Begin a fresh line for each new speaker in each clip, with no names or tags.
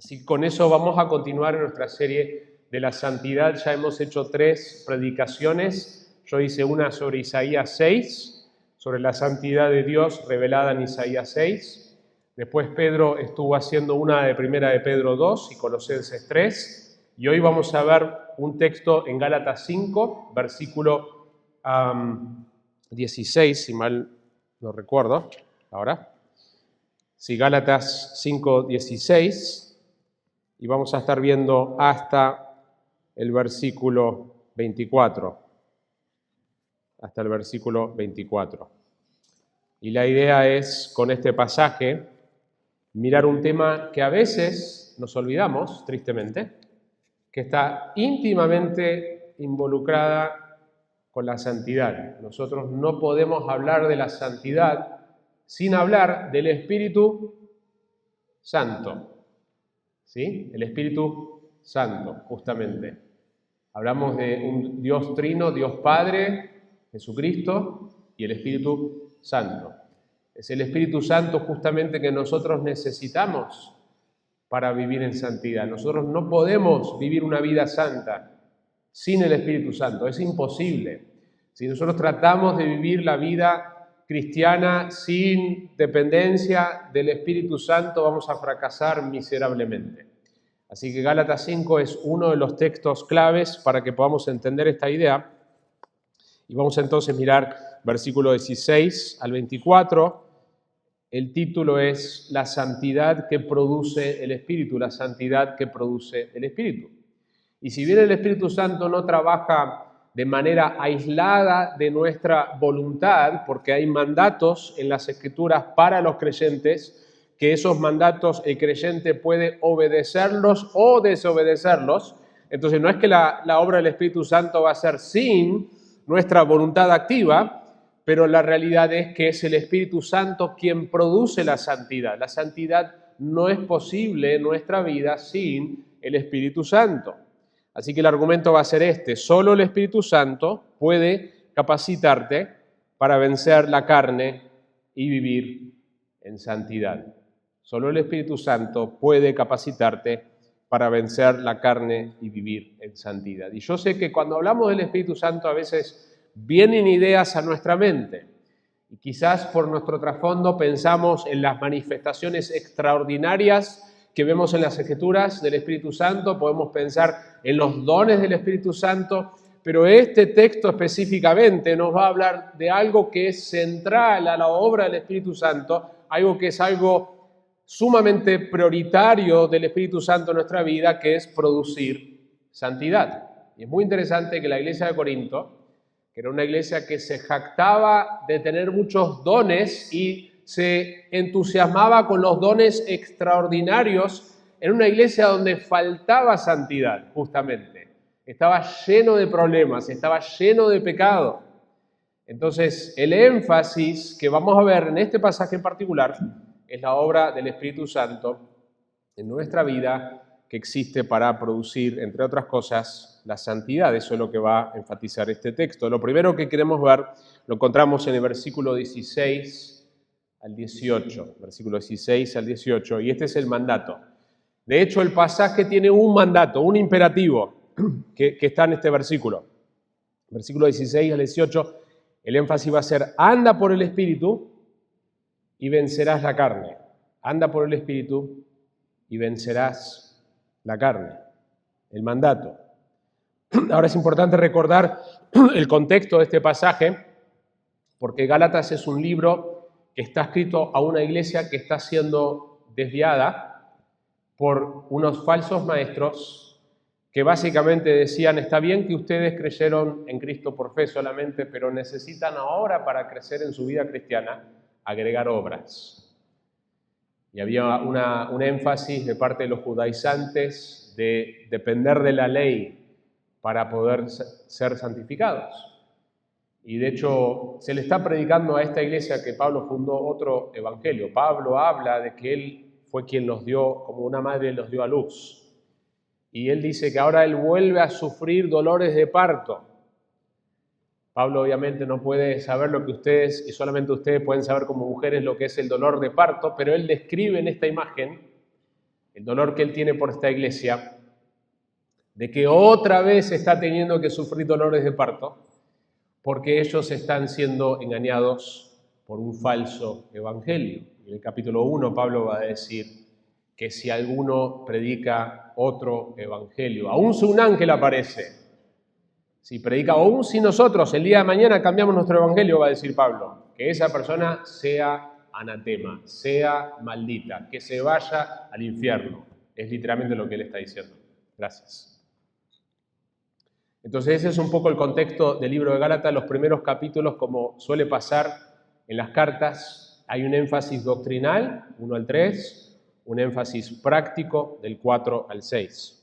Así que con eso vamos a continuar en nuestra serie de la santidad. Ya hemos hecho 3 predicaciones. Yo hice una sobre Isaías 6, sobre la santidad de Dios revelada en Isaías 6. Después Pedro estuvo haciendo una de Primera de Pedro 2 y Colosenses 3. Y hoy vamos a ver un texto en Gálatas 5, versículo 16, si mal no recuerdo ahora. Sí, Gálatas 5, 16. Y vamos a estar viendo hasta el versículo 24. Hasta el versículo 24. Y la idea es, con este pasaje, mirar un tema que a veces nos olvidamos, tristemente, que está íntimamente involucrada con la santidad. Nosotros no podemos hablar de la santidad sin hablar del Espíritu Santo. ¿Sí? El Espíritu Santo, justamente. Hablamos de un Dios trino, Dios Padre, Jesucristo y el Espíritu Santo. Es el Espíritu Santo justamente que nosotros necesitamos para vivir en santidad. Nosotros no podemos vivir una vida santa sin el Espíritu Santo, es imposible. Si nosotros tratamos de vivir la vida cristiana sin dependencia del Espíritu Santo, vamos a fracasar miserablemente. Así que Gálatas 5 es uno de los textos claves para que podamos entender esta idea. Y vamos entonces a mirar versículo 16 al 24. El título es La santidad que produce el Espíritu, la santidad que produce el Espíritu. Y si bien el Espíritu Santo no trabaja de manera aislada de nuestra voluntad, porque hay mandatos en las Escrituras para los creyentes, que esos mandatos el creyente puede obedecerlos o desobedecerlos. Entonces no es que la obra del Espíritu Santo va a ser sin nuestra voluntad activa, pero la realidad es que es el Espíritu Santo quien produce la santidad. La santidad no es posible en nuestra vida sin el Espíritu Santo. Así que el argumento va a ser este: solo el Espíritu Santo puede capacitarte para vencer la carne y vivir en santidad. Solo el Espíritu Santo puede capacitarte para vencer la carne y vivir en santidad. Y yo sé que cuando hablamos del Espíritu Santo a veces vienen ideas a nuestra mente. Y quizás por nuestro trasfondo pensamos en las manifestaciones extraordinarias que vemos en las Escrituras del Espíritu Santo, podemos pensar en los dones del Espíritu Santo, pero este texto específicamente nos va a hablar de algo que es central a la obra del Espíritu Santo, algo que es algo sumamente prioritario del Espíritu Santo en nuestra vida, que es producir santidad. Y es muy interesante que la iglesia de Corinto, que era una iglesia que se jactaba de tener muchos dones y se entusiasmaba con los dones extraordinarios, en una iglesia donde faltaba santidad, justamente. Estaba lleno de problemas, estaba lleno de pecado. Entonces, el énfasis que vamos a ver en este pasaje en particular es la obra del Espíritu Santo en nuestra vida, que existe para producir, entre otras cosas, la santidad. Eso es lo que va a enfatizar este texto. Lo primero que queremos ver lo encontramos en el versículo 16 al 18. Versículo 16 al 18, y este es el mandato. De hecho, el pasaje tiene un mandato, un imperativo, que está en este versículo. Versículo 16 al 18, el énfasis va a ser: anda por el Espíritu y vencerás la carne. Anda por el Espíritu y vencerás la carne. El mandato. Ahora es importante recordar el contexto de este pasaje, porque Gálatas es un libro que está escrito a una iglesia que está siendo desviada por unos falsos maestros que básicamente decían: está bien que ustedes creyeron en Cristo por fe solamente, pero necesitan ahora, para crecer en su vida cristiana, agregar obras. Y había un énfasis de parte de los judaizantes de depender de la ley para poder ser santificados. Y de hecho se le está predicando a esta iglesia que Pablo fundó otro evangelio. Pablo habla de que él fue quien los dio, como una madre los dio a luz. Y él dice que ahora él vuelve a sufrir dolores de parto. Pablo obviamente no puede saber lo que ustedes, y solamente ustedes pueden saber como mujeres lo que es el dolor de parto, pero él describe en esta imagen el dolor que él tiene por esta iglesia, de que otra vez está teniendo que sufrir dolores de parto, porque ellos están siendo engañados por un falso evangelio. En el capítulo 1 Pablo va a decir que si alguno predica otro evangelio, aún si un ángel aparece, si predica, aún si nosotros el día de mañana cambiamos nuestro evangelio, va a decir Pablo, que esa persona sea anatema, sea maldita, que se vaya al infierno. Es literalmente lo que él está diciendo. Gracias. Entonces ese es un poco el contexto del libro de Gálatas. Los primeros capítulos, como suele pasar en las cartas, hay un énfasis doctrinal, 1 al 3, un énfasis práctico del 4 al 6.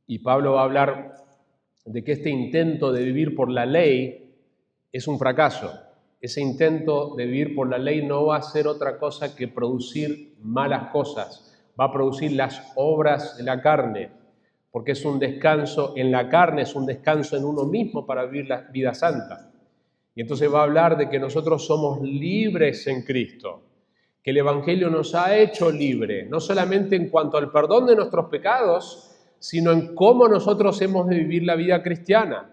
Y Pablo va a hablar de que este intento de vivir por la ley es un fracaso. Ese intento de vivir por la ley no va a ser otra cosa que producir malas cosas, va a producir las obras de la carne, porque es un descanso en la carne, es un descanso en uno mismo para vivir la vida santa. Y entonces va a hablar de que nosotros somos libres en Cristo, que el Evangelio nos ha hecho libre, no solamente en cuanto al perdón de nuestros pecados, sino en cómo nosotros hemos de vivir la vida cristiana.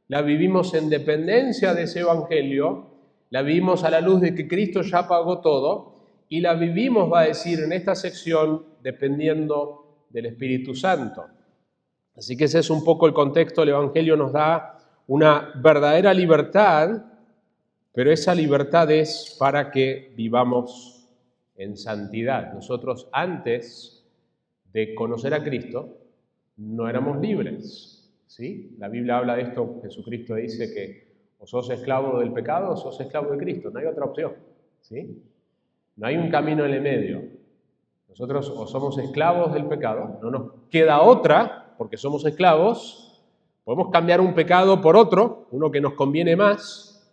La vivimos en dependencia de ese Evangelio, la vivimos a la luz de que Cristo ya pagó todo, y la vivimos, va a decir en esta sección, dependiendo del Espíritu Santo. Así que ese es un poco el contexto. El Evangelio nos da una verdadera libertad, pero esa libertad es para que vivamos en santidad. Nosotros antes de conocer a Cristo no éramos libres, ¿sí? La Biblia habla de esto. Jesucristo dice que o sos esclavo del pecado o sos esclavo de Cristo, no hay otra opción, ¿sí? No hay un camino en el medio. Nosotros o somos esclavos del pecado, no nos queda otra, porque somos esclavos, podemos cambiar un pecado por otro, uno que nos conviene más,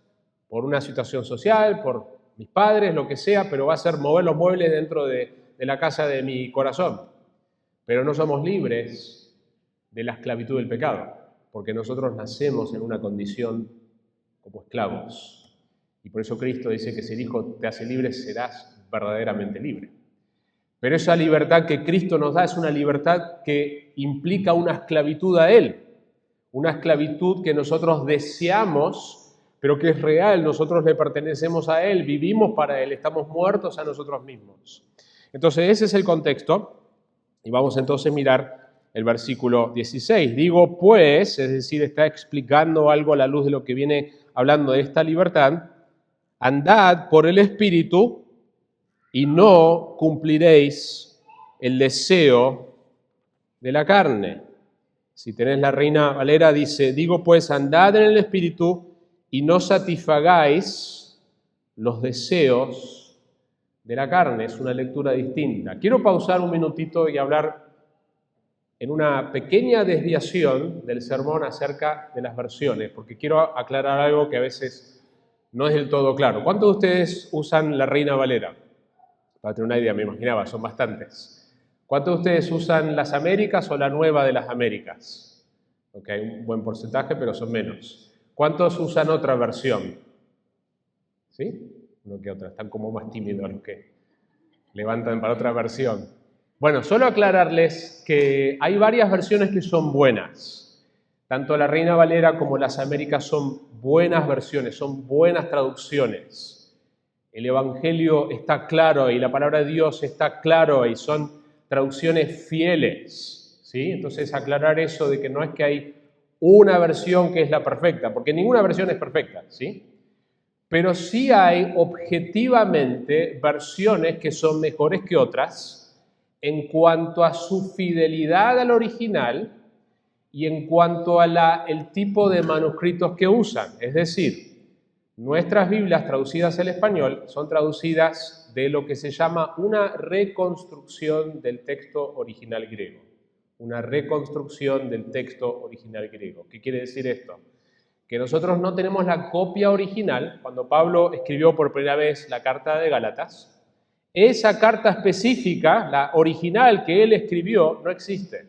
por una situación social, por mis padres, lo que sea, pero va a ser mover los muebles dentro de la casa de mi corazón. Pero no somos libres de la esclavitud del pecado, porque nosotros nacemos en una condición como esclavos. Y por eso Cristo dice que si el Hijo te hace libre, serás verdaderamente libre. Pero esa libertad que Cristo nos da es una libertad que implica una esclavitud a Él, una esclavitud que nosotros deseamos, pero que es real. Nosotros le pertenecemos a Él, vivimos para Él, estamos muertos a nosotros mismos. Entonces ese es el contexto, y vamos entonces a mirar el versículo 16. Digo pues, es decir, está explicando algo a la luz de lo que viene hablando de esta libertad: andad por el Espíritu y no cumpliréis el deseo de la carne. Si tenés la Reina Valera, dice: digo pues, andad en el Espíritu y no satisfagáis los deseos de la carne. Es una lectura distinta. Quiero pausar un minutito y hablar en una pequeña desviación del sermón acerca de las versiones, porque quiero aclarar algo que a veces no es del todo claro. ¿Cuántos de ustedes usan la Reina Valera? Para tener una idea, me imaginaba, son bastantes. ¿Cuántos de ustedes usan las Américas o la Nueva de las Américas? Ok, un buen porcentaje, pero son menos. ¿Cuántos usan otra versión? ¿Sí? Uno que otra, están como más tímidos los que levantan para otra versión. Bueno, solo aclararles que hay varias versiones que son buenas. Tanto la Reina Valera como las Américas son buenas versiones, son buenas traducciones. El Evangelio está claro y la palabra de Dios está claro y son traducciones fieles, ¿sí? Entonces aclarar eso de que no es que hay una versión que es la perfecta, porque ninguna versión es perfecta, ¿sí? Pero sí hay objetivamente versiones que son mejores que otras en cuanto a su fidelidad al original y en cuanto a el tipo de manuscritos que usan. Es decir, nuestras Biblias traducidas al español son traducidas de lo que se llama una reconstrucción del texto original griego. Una reconstrucción del texto original griego. ¿Qué quiere decir esto? Que nosotros no tenemos la copia original. Cuando Pablo escribió por primera vez la carta de Gálatas, esa carta específica, la original que él escribió, no existe.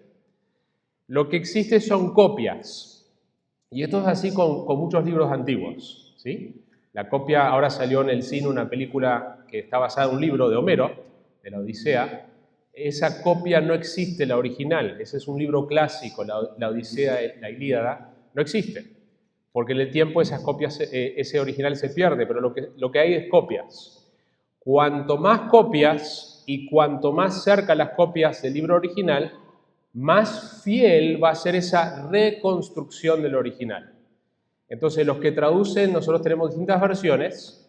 Lo que existe son copias. Y esto es así con muchos libros antiguos, ¿sí? La copia, ahora salió en el cine una película que está basada en un libro de Homero, de la Odisea, esa copia no existe, la original. Ese es un libro clásico, la Odisea, la Ilíada, no existe. Porque en el tiempo esas copias, ese original se pierde, pero lo que hay es copias. Cuanto más copias y cuanto más cerca las copias del libro original, más fiel va a ser esa reconstrucción del original. Entonces, los que traducen, nosotros tenemos distintas versiones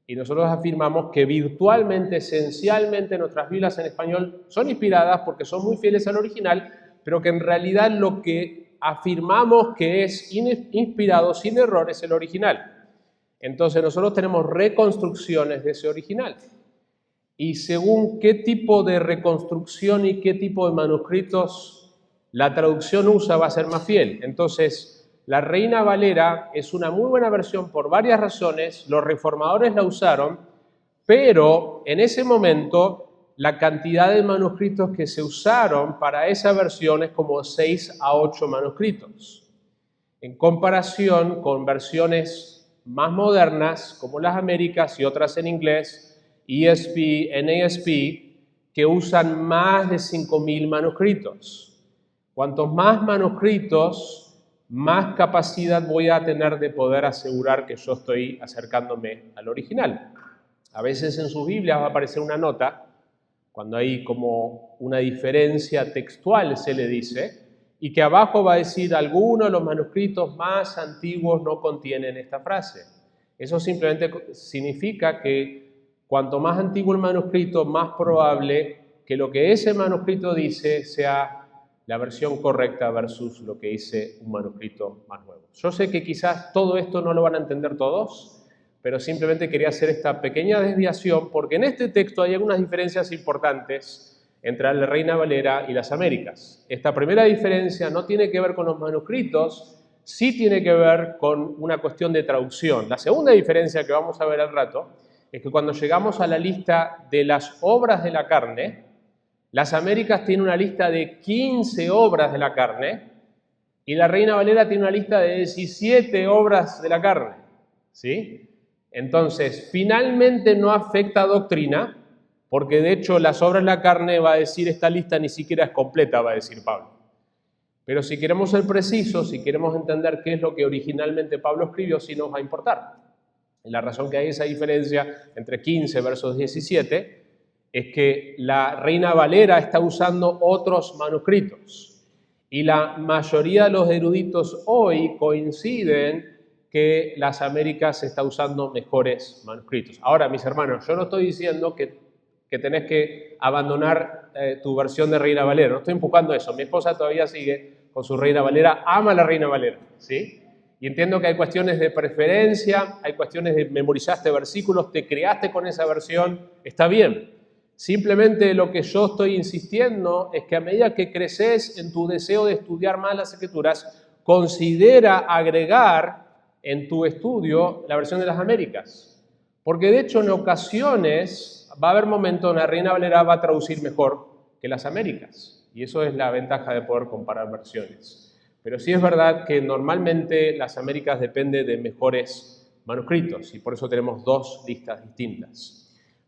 y nosotros afirmamos que virtualmente, esencialmente, nuestras Biblias en español son inspiradas porque son muy fieles al original, pero que en realidad lo que afirmamos que es inspirado sin error es el original. Entonces, nosotros tenemos reconstrucciones de ese original. Y según qué tipo de reconstrucción y qué tipo de manuscritos la traducción usa, va a ser más fiel. Entonces, la Reina Valera es una muy buena versión por varias razones. Los reformadores la usaron, pero en ese momento la cantidad de manuscritos que se usaron para esa versión es como 6 a 8 manuscritos. En comparación con versiones más modernas, como las Américas y otras en inglés, ESV, NASB, que usan más de 5.000 manuscritos. Cuantos más manuscritos, más capacidad voy a tener de poder asegurar que yo estoy acercándome al original. A veces en sus Biblias va a aparecer una nota, cuando hay como una diferencia textual, se le dice, y que abajo va a decir, algunos de los manuscritos más antiguos no contienen esta frase. Eso simplemente significa que cuanto más antiguo el manuscrito, más probable que lo que ese manuscrito dice sea la versión correcta versus lo que dice un manuscrito más nuevo. Yo sé que quizás todo esto no lo van a entender todos, pero simplemente quería hacer esta pequeña desviación porque en este texto hay algunas diferencias importantes entre la Reina Valera y las Américas. Esta primera diferencia no tiene que ver con los manuscritos, sí tiene que ver con una cuestión de traducción. La segunda diferencia que vamos a ver al rato es que cuando llegamos a la lista de las obras de la carne, las Américas tienen una lista de 15 obras de la carne y la Reina Valera tiene una lista de 17 obras de la carne, ¿sí? Entonces, finalmente no afecta a doctrina, porque de hecho las obras de la carne va a decir esta lista ni siquiera es completa, va a decir Pablo. Pero si queremos ser precisos, si queremos entender qué es lo que originalmente Pablo escribió, sí nos va a importar. Y la razón que hay esa diferencia entre 15 versos 17 es que la Reina Valera está usando otros manuscritos y la mayoría de los eruditos hoy coinciden que las Américas está usando mejores manuscritos. Ahora, mis hermanos, yo no estoy diciendo que tenés que abandonar tu versión de Reina Valera, no estoy empujando eso. Mi esposa todavía sigue con su Reina Valera, ama la Reina Valera, ¿sí? Y entiendo que hay cuestiones de preferencia, hay cuestiones de memorizaste versículos, te creaste con esa versión, está bien. Simplemente lo que yo estoy insistiendo es que a medida que creces en tu deseo de estudiar más las Escrituras, considera agregar en tu estudio la versión de las Américas. Porque de hecho en ocasiones va a haber momentos donde la Reina Valera va a traducir mejor que las Américas. Y eso es la ventaja de poder comparar versiones. Pero sí es verdad que normalmente las Américas dependen de mejores manuscritos y por eso tenemos dos listas distintas.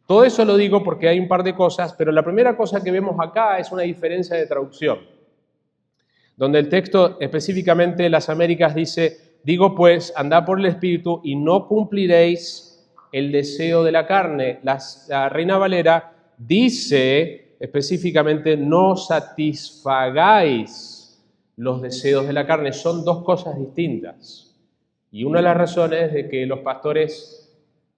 Todo eso lo digo porque hay un par de cosas, pero la primera cosa que vemos acá es una diferencia de traducción, donde el texto específicamente las Américas dice, digo pues, andad por el Espíritu y no cumpliréis el deseo de la carne. La Reina Valera dice específicamente, no satisfagáis los deseos de la carne. Son dos cosas distintas. Y una de las razones de que los pastores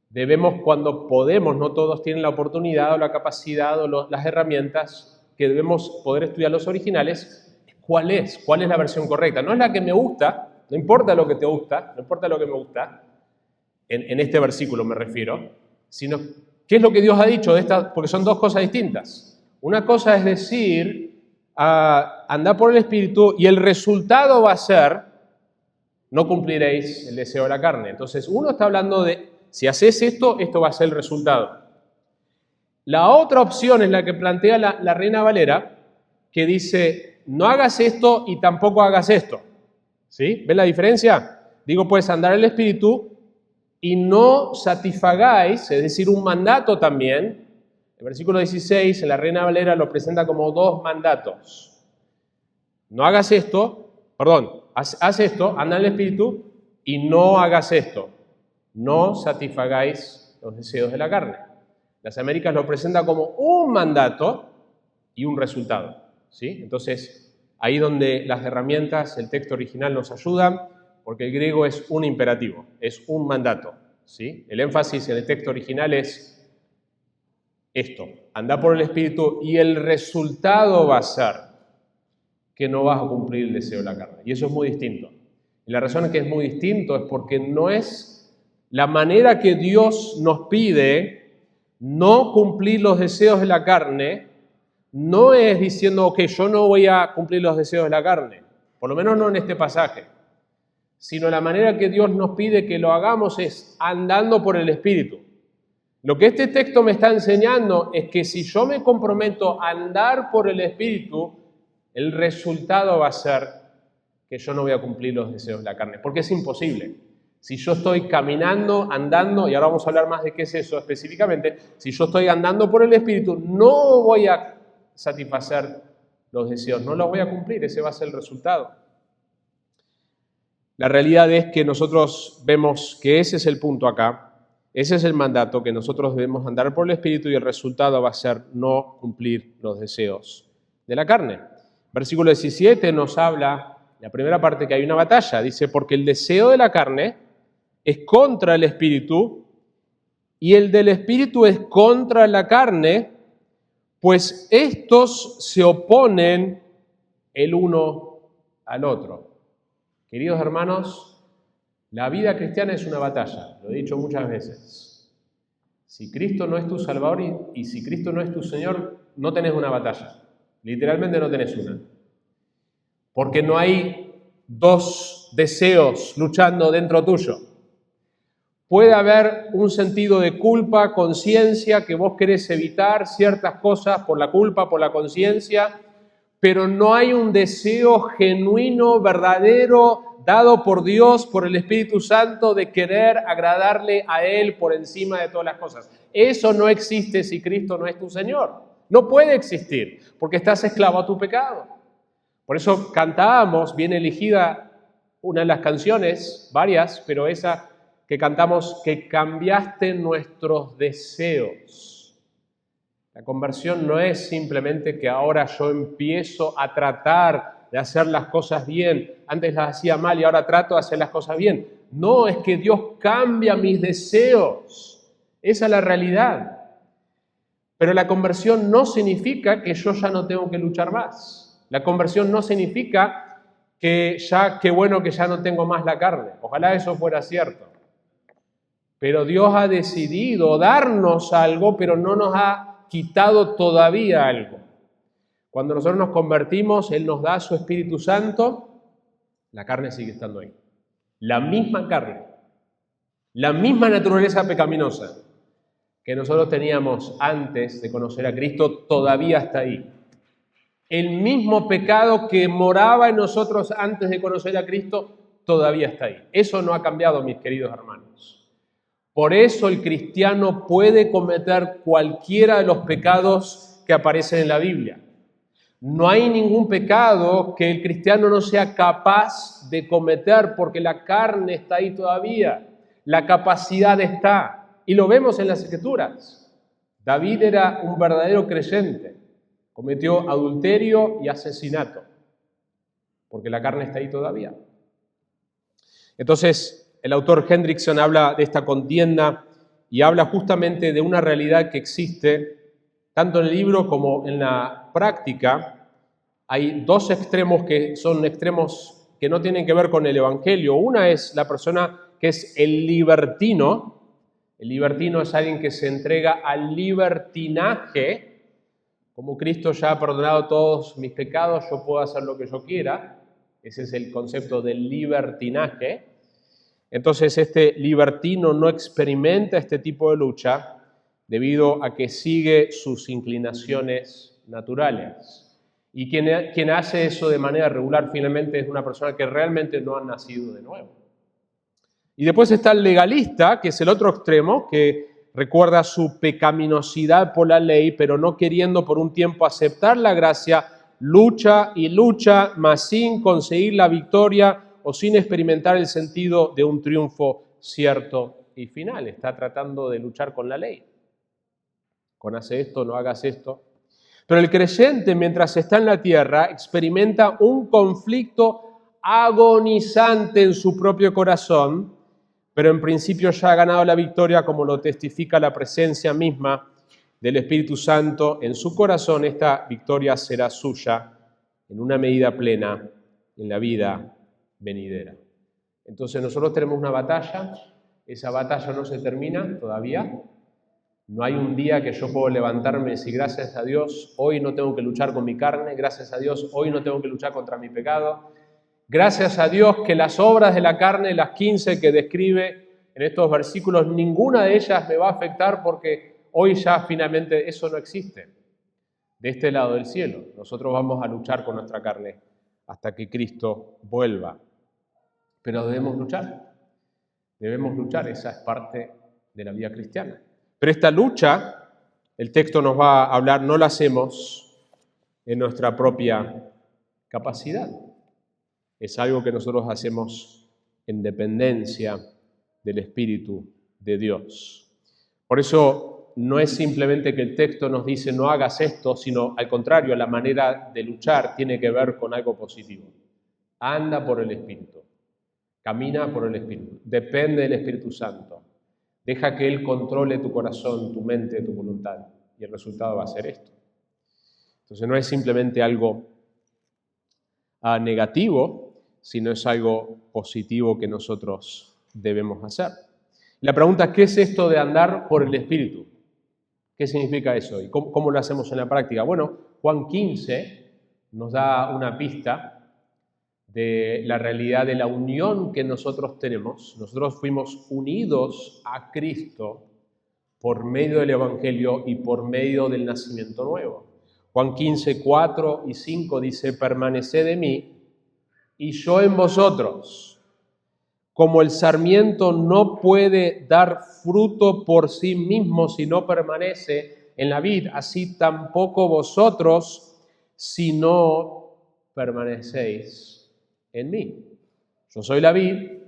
debemos, cuando podemos, no todos tienen la oportunidad o la capacidad o las herramientas que debemos poder estudiar los originales, ¿cuál es la versión correcta? No es la que me gusta, no importa lo que te gusta, no importa lo que me gusta, en este versículo me refiero, sino qué es lo que Dios ha dicho de esta, porque son dos cosas distintas. Una cosa es decir, andad por el Espíritu y el resultado va a ser, no cumpliréis el deseo de la carne. Entonces, uno está hablando de, si haces esto, esto va a ser el resultado. La otra opción es la que plantea la Reina Valera, que dice, no hagas esto y tampoco hagas esto. ¿Sí? ¿Ven la diferencia? Digo, puedes andar en el Espíritu y no satisfagáis, es decir, un mandato también, El versículo 16 en la Reina Valera lo presenta como 2 mandatos. No hagas esto, haz esto, anda en el Espíritu, y no hagas esto. No satisfagáis los deseos de la carne. Las Américas lo presenta como un mandato y un resultado, ¿sí? Entonces, ahí donde las herramientas, el texto original nos ayudan, porque el griego es un imperativo, es un mandato, ¿sí? El énfasis en el texto original es esto, anda por el Espíritu y el resultado va a ser que no vas a cumplir el deseo de la carne. Y eso es muy distinto. Y la razón es que es muy distinto es porque no es la manera que Dios nos pide no cumplir los deseos de la carne, no es diciendo, ok, yo no voy a cumplir los deseos de la carne, por lo menos no en este pasaje, sino la manera que Dios nos pide que lo hagamos es andando por el Espíritu. Lo que este texto me está enseñando es que si yo me comprometo a andar por el Espíritu, el resultado va a ser que yo no voy a cumplir los deseos de la carne, porque es imposible. Si yo estoy caminando, andando, y ahora vamos a hablar más de qué es eso específicamente, si yo estoy andando por el Espíritu, no voy a satisfacer los deseos, no los voy a cumplir, ese va a ser el resultado. La realidad es que nosotros vemos que ese es el punto acá. Ese es el mandato, que nosotros debemos andar por el Espíritu y el resultado va a ser no cumplir los deseos de la carne. Versículo 17 nos habla, la primera parte, que hay una batalla. Dice, porque el deseo de la carne es contra el Espíritu y el del Espíritu es contra la carne, pues estos se oponen el uno al otro. Queridos hermanos, la vida cristiana es una batalla, lo he dicho muchas veces. Si Cristo no es tu Salvador y si Cristo no es tu Señor, no tenés una batalla. Literalmente no tenés una. Porque no hay 2 deseos luchando dentro tuyo. Puede haber un sentido de culpa, conciencia, que vos querés evitar ciertas cosas por la culpa, por la conciencia, pero no hay un deseo genuino, verdadero, dado por Dios, por el Espíritu Santo, de querer agradarle a Él por encima de todas las cosas. Eso no existe si Cristo no es tu Señor. No puede existir, porque estás esclavo a tu pecado. Por eso cantábamos, bien elegida una de las canciones, varias, pero esa que cantamos, que cambiaste nuestros deseos. La conversión no es simplemente que ahora yo empiezo a tratar de hacer las cosas bien. Antes las hacía mal y ahora trato de hacer las cosas bien. No, es que Dios cambia mis deseos. Esa es la realidad. Pero la conversión no significa que yo ya no tengo que luchar más. La conversión no significa que qué bueno que ya no tengo más la carne. Ojalá eso fuera cierto. Pero Dios ha decidido darnos algo, pero no nos ha quitado todavía algo. Cuando nosotros nos convertimos, Él nos da su Espíritu Santo, la carne sigue estando ahí. La misma carne, la misma naturaleza pecaminosa que nosotros teníamos antes de conocer a Cristo, todavía está ahí. El mismo pecado que moraba en nosotros antes de conocer a Cristo, todavía está ahí. Eso no ha cambiado, mis queridos hermanos. Por eso el cristiano puede cometer cualquiera de los pecados que aparecen en la Biblia. No hay ningún pecado que el cristiano no sea capaz de cometer porque la carne está ahí todavía. La capacidad está. Y lo vemos en las Escrituras. David era un verdadero creyente. Cometió adulterio y asesinato porque la carne está ahí todavía. Entonces, el autor Hendrickson habla de esta contienda y habla justamente de una realidad que existe tanto en el libro como en la práctica. Hay 2 extremos que son extremos que no tienen que ver con el Evangelio. Una es la persona que es el libertino. El libertino es alguien que se entrega al libertinaje. Como Cristo ya ha perdonado todos mis pecados, yo puedo hacer lo que yo quiera. Ese es el concepto del libertinaje. Entonces, este libertino no experimenta este tipo de lucha debido a que sigue sus inclinaciones naturales. Y quien hace eso de manera regular finalmente es una persona que realmente no ha nacido de nuevo. Y después está el legalista, que es el otro extremo, que recuerda su pecaminosidad por la ley, pero no queriendo por un tiempo aceptar la gracia, lucha y lucha, mas sin conseguir la victoria o sin experimentar el sentido de un triunfo cierto y final. Está tratando de luchar con la ley. Con hace esto, no hagas esto. Pero el creyente, mientras está en la tierra, experimenta un conflicto agonizante en su propio corazón, pero en principio ya ha ganado la victoria, como lo testifica la presencia misma del Espíritu Santo en su corazón. Esta victoria será suya en una medida plena en la vida venidera. Entonces nosotros tenemos una batalla, esa batalla no se termina todavía. No hay un día que yo puedo levantarme y decir, gracias a Dios, hoy no tengo que luchar con mi carne, gracias a Dios, hoy no tengo que luchar contra mi pecado. Gracias a Dios que las obras de la carne, las 15 que describe en estos versículos, ninguna de ellas me va a afectar porque hoy ya finalmente eso no existe. De este lado del cielo, nosotros vamos a luchar con nuestra carne hasta que Cristo vuelva. Pero debemos luchar, esa es parte de la vida cristiana. Pero esta lucha, el texto nos va a hablar, no la hacemos en nuestra propia capacidad. Es algo que nosotros hacemos en dependencia del Espíritu de Dios. Por eso no es simplemente que el texto nos dice no hagas esto, sino al contrario, la manera de luchar tiene que ver con algo positivo. Anda por el Espíritu, camina por el Espíritu, depende del Espíritu Santo. Deja que Él controle tu corazón, tu mente, tu voluntad. Y el resultado va a ser esto. Entonces no es simplemente algo negativo, sino es algo positivo que nosotros debemos hacer. La pregunta es, ¿qué es esto de andar por el Espíritu? ¿Qué significa eso? ¿Y cómo lo hacemos en la práctica? Bueno, Juan 15 nos da una pista de la realidad de la unión que nosotros tenemos. Nosotros fuimos unidos a Cristo por medio del Evangelio y por medio del nacimiento nuevo. Juan 15, 4 y 5 dice, permaneced en mí y yo en vosotros. Como el sarmiento no puede dar fruto por sí mismo si no permanece en la vid, así tampoco vosotros si no permanecéis en mí. Yo soy la vid,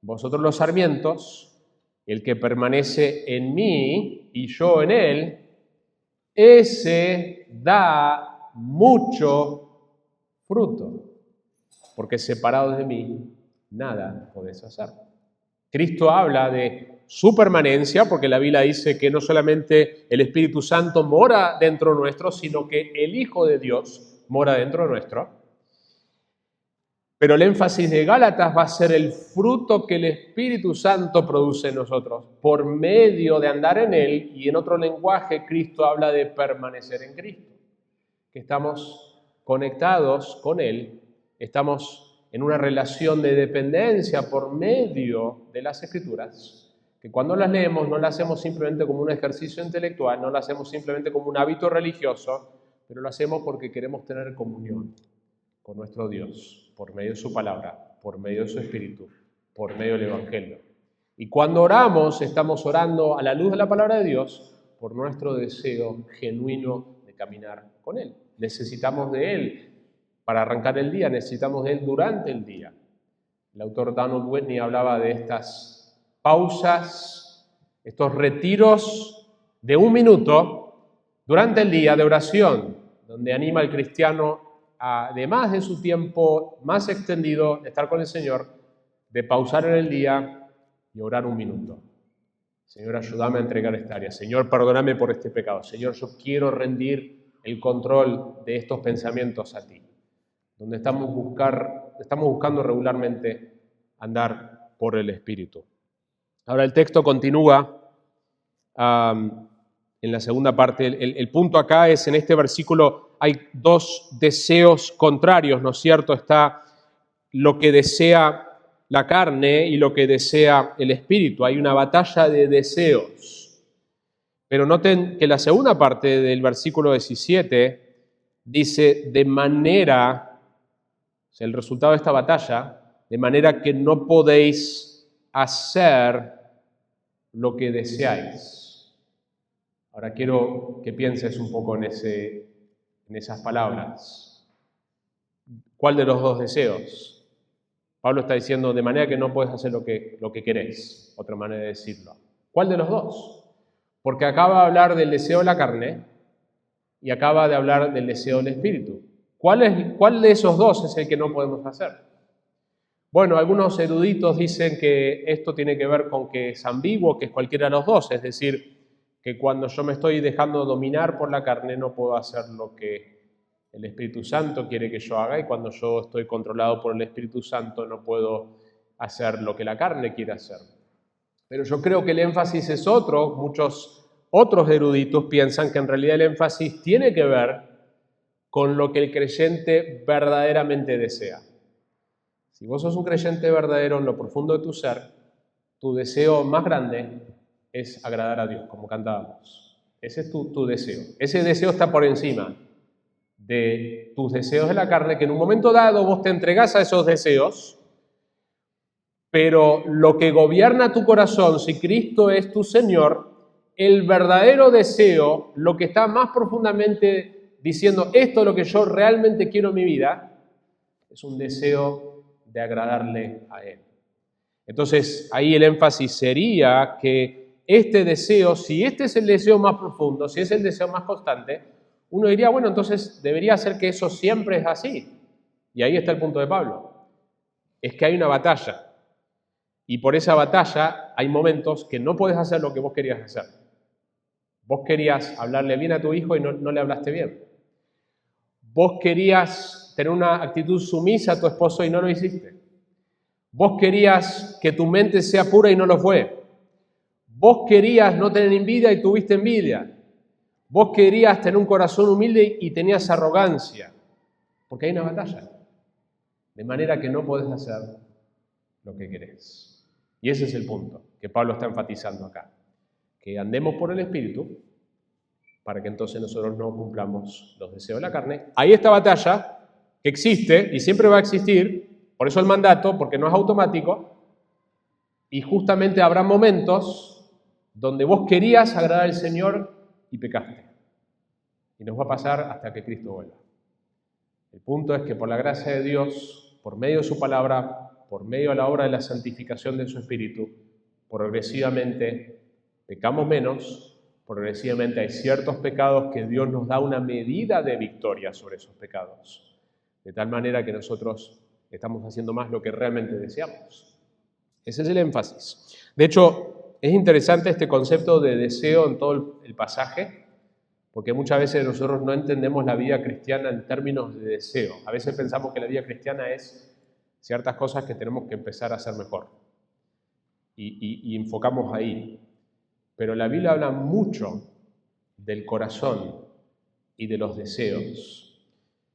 vosotros los sarmientos, el que permanece en mí y yo en él, ese da mucho fruto, porque separados de mí nada podéis hacer. Cristo habla de su permanencia, porque la Biblia dice que no solamente el Espíritu Santo mora dentro nuestro, sino que el Hijo de Dios mora dentro nuestro. Pero el énfasis de Gálatas va a ser el fruto que el Espíritu Santo produce en nosotros por medio de andar en Él, y en otro lenguaje Cristo habla de permanecer en Cristo, que estamos conectados con Él, estamos en una relación de dependencia por medio de las Escrituras, que cuando las leemos no las hacemos simplemente como un ejercicio intelectual, no las hacemos simplemente como un hábito religioso, pero lo hacemos porque queremos tener comunión con nuestro Dios, por medio de su palabra, por medio de su Espíritu, por medio del Evangelio. Y cuando oramos, estamos orando a la luz de la palabra de Dios por nuestro deseo genuino de caminar con Él. Necesitamos de Él para arrancar el día, necesitamos de Él durante el día. El autor Donald Whitney hablaba de estas pausas, estos retiros de 1 minuto durante el día de oración, donde anima al cristiano, además de su tiempo más extendido de estar con el Señor, de pausar en el día y orar 1 minuto. Señor, ayúdame a entregar esta área. Señor, perdóname por este pecado. Señor, yo quiero rendir el control de estos pensamientos a ti. Donde estamos buscando regularmente andar por el Espíritu. Ahora el texto continúa en la segunda parte. El punto acá es, en este versículo hay 2 deseos contrarios, ¿no es cierto? Está lo que desea la carne y lo que desea el Espíritu. Hay una batalla de deseos. Pero noten que la segunda parte del versículo 17 dice, de manera, o sea, el resultado de esta batalla, de manera que no podéis hacer lo que deseáis. Ahora quiero que pienses un poco en esas palabras. ¿Cuál de los dos deseos? Pablo está diciendo de manera que no puedes hacer lo que querés, otra manera de decirlo. ¿Cuál de los dos? Porque acaba de hablar del deseo de la carne y acaba de hablar del deseo del espíritu. ¿Cuál de esos dos es el que no podemos hacer? Bueno, algunos eruditos dicen que esto tiene que ver con que es ambiguo, que es cualquiera de los dos, es decir, que cuando yo me estoy dejando dominar por la carne no puedo hacer lo que el Espíritu Santo quiere que yo haga, y cuando yo estoy controlado por el Espíritu Santo no puedo hacer lo que la carne quiere hacer. Pero yo creo que el énfasis es otro. Muchos otros eruditos piensan que en realidad el énfasis tiene que ver con lo que el creyente verdaderamente desea. Si vos sos un creyente verdadero en lo profundo de tu ser, tu deseo más grande es agradar a Dios, como cantábamos. Ese es tu deseo. Ese deseo está por encima de tus deseos de la carne, que en un momento dado vos te entregás a esos deseos, pero lo que gobierna tu corazón, si Cristo es tu Señor, el verdadero deseo, lo que está más profundamente diciendo, esto es lo que yo realmente quiero en mi vida, es un deseo de agradarle a Él. Entonces, ahí el énfasis sería que este deseo, si este es el deseo más profundo, si es el deseo más constante, uno diría, bueno, entonces debería ser que eso siempre es así. Y ahí está el punto de Pablo. Es que hay una batalla. Y por esa batalla hay momentos que no puedes hacer lo que vos querías hacer. Vos querías hablarle bien a tu hijo y no le hablaste bien. Vos querías tener una actitud sumisa a tu esposo y no lo hiciste. Vos querías que tu mente sea pura y no lo fue. Vos querías no tener envidia y tuviste envidia. Vos querías tener un corazón humilde y tenías arrogancia. Porque hay una batalla. De manera que no podés hacer lo que querés. Y ese es el punto que Pablo está enfatizando acá. Que andemos por el Espíritu para que entonces nosotros no cumplamos los deseos de la carne. Hay esta batalla que existe y siempre va a existir, por eso el mandato, porque no es automático, y justamente habrá momentos donde vos querías agradar al Señor y pecaste. Y nos va a pasar hasta que Cristo vuelva. El punto es que por la gracia de Dios, por medio de su palabra, por medio de la obra de la santificación de su Espíritu, progresivamente pecamos menos, progresivamente hay ciertos pecados que Dios nos da una medida de victoria sobre esos pecados, de tal manera que nosotros estamos haciendo más lo que realmente deseamos. Ese es el énfasis. De hecho, es interesante este concepto de deseo en todo el pasaje, porque muchas veces nosotros no entendemos la vida cristiana en términos de deseo. A veces pensamos que la vida cristiana es ciertas cosas que tenemos que empezar a hacer mejor. Y enfocamos ahí. Pero la Biblia habla mucho del corazón y de los deseos.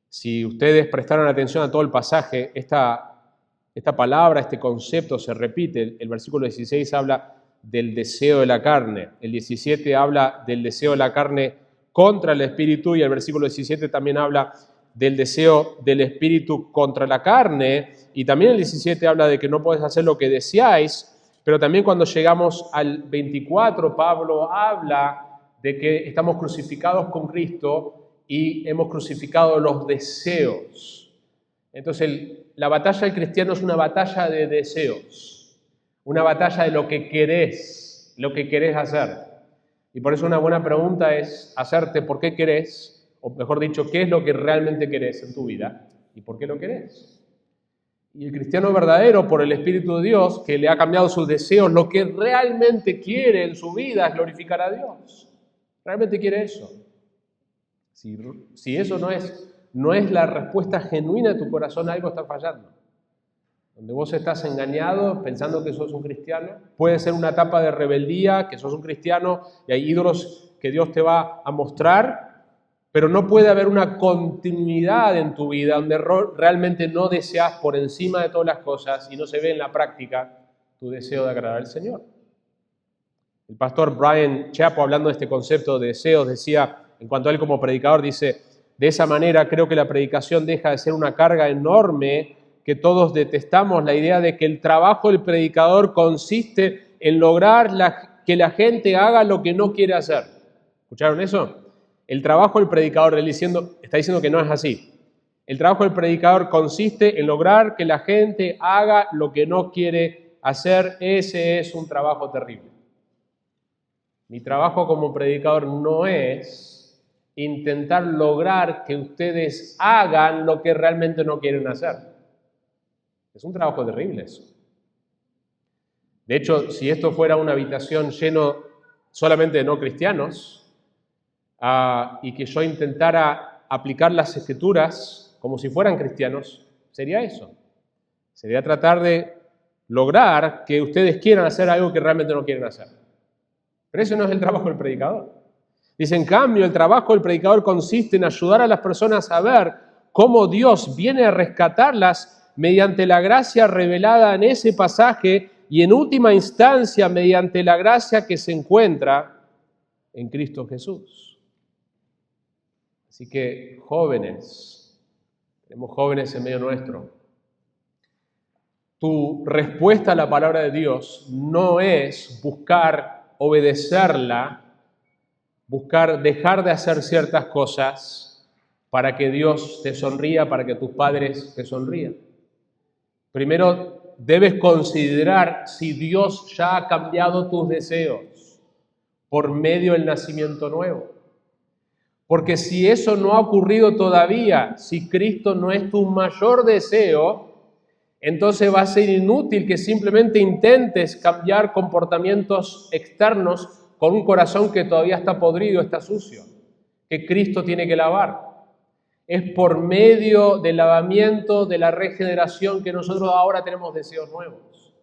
Si ustedes prestaron atención a todo el pasaje, esta palabra, este concepto se repite. El versículo 16 habla del deseo de la carne. El 17 habla del deseo de la carne contra el espíritu, y el versículo 17 también habla del deseo del espíritu contra la carne, y también el 17 habla de que no podés hacer lo que deseáis, pero también cuando llegamos al 24, Pablo habla de que estamos crucificados con Cristo y hemos crucificado los deseos. Entonces, la batalla del cristiano es una batalla de deseos, una batalla de lo que querés hacer. Y por eso una buena pregunta es hacerte por qué querés, o mejor dicho, qué es lo que realmente querés en tu vida y por qué lo querés. Y el cristiano verdadero, por el Espíritu de Dios, que le ha cambiado sus deseos, lo que realmente quiere en su vida es glorificar a Dios. Realmente quiere eso. Si eso no es la respuesta genuina de tu corazón, algo está fallando. Donde vos estás engañado pensando que sos un cristiano, puede ser una etapa de rebeldía, que sos un cristiano y hay ídolos que Dios te va a mostrar, pero no puede haber una continuidad en tu vida donde realmente no deseas por encima de todas las cosas y no se ve en la práctica tu deseo de agradar al Señor. El pastor Brian Chapo, hablando de este concepto de deseos, decía, en cuanto a él como predicador, dice, de esa manera creo que la predicación deja de ser una carga enorme que todos detestamos, la idea de que el trabajo del predicador consiste en lograr que la gente haga lo que no quiere hacer. ¿Escucharon eso? El trabajo del predicador, él está diciendo que no es así. El trabajo del predicador consiste en lograr que la gente haga lo que no quiere hacer. Ese es un trabajo terrible. Mi trabajo como predicador no es intentar lograr que ustedes hagan lo que realmente no quieren hacer. Es un trabajo terrible eso. De hecho, si esto fuera una habitación lleno solamente de no cristianos, y que yo intentara aplicar las escrituras como si fueran cristianos, sería eso. Sería tratar de lograr que ustedes quieran hacer algo que realmente no quieren hacer. Pero ese no es el trabajo del predicador. Dice, en cambio, el trabajo del predicador consiste en ayudar a las personas a ver cómo Dios viene a rescatarlas mediante la gracia revelada en ese pasaje y en última instancia mediante la gracia que se encuentra en Cristo Jesús. Así que jóvenes, tenemos jóvenes en medio nuestro. Tu respuesta a la palabra de Dios no es buscar obedecerla, buscar dejar de hacer ciertas cosas para que Dios te sonría, para que tus padres te sonrían. Primero debes considerar si Dios ya ha cambiado tus deseos por medio del nacimiento nuevo. Porque si eso no ha ocurrido todavía, si Cristo no es tu mayor deseo, entonces va a ser inútil que simplemente intentes cambiar comportamientos externos con un corazón que todavía está podrido, está sucio, que Cristo tiene que lavar. Es por medio del lavamiento, de la regeneración, que nosotros ahora tenemos deseos nuevos.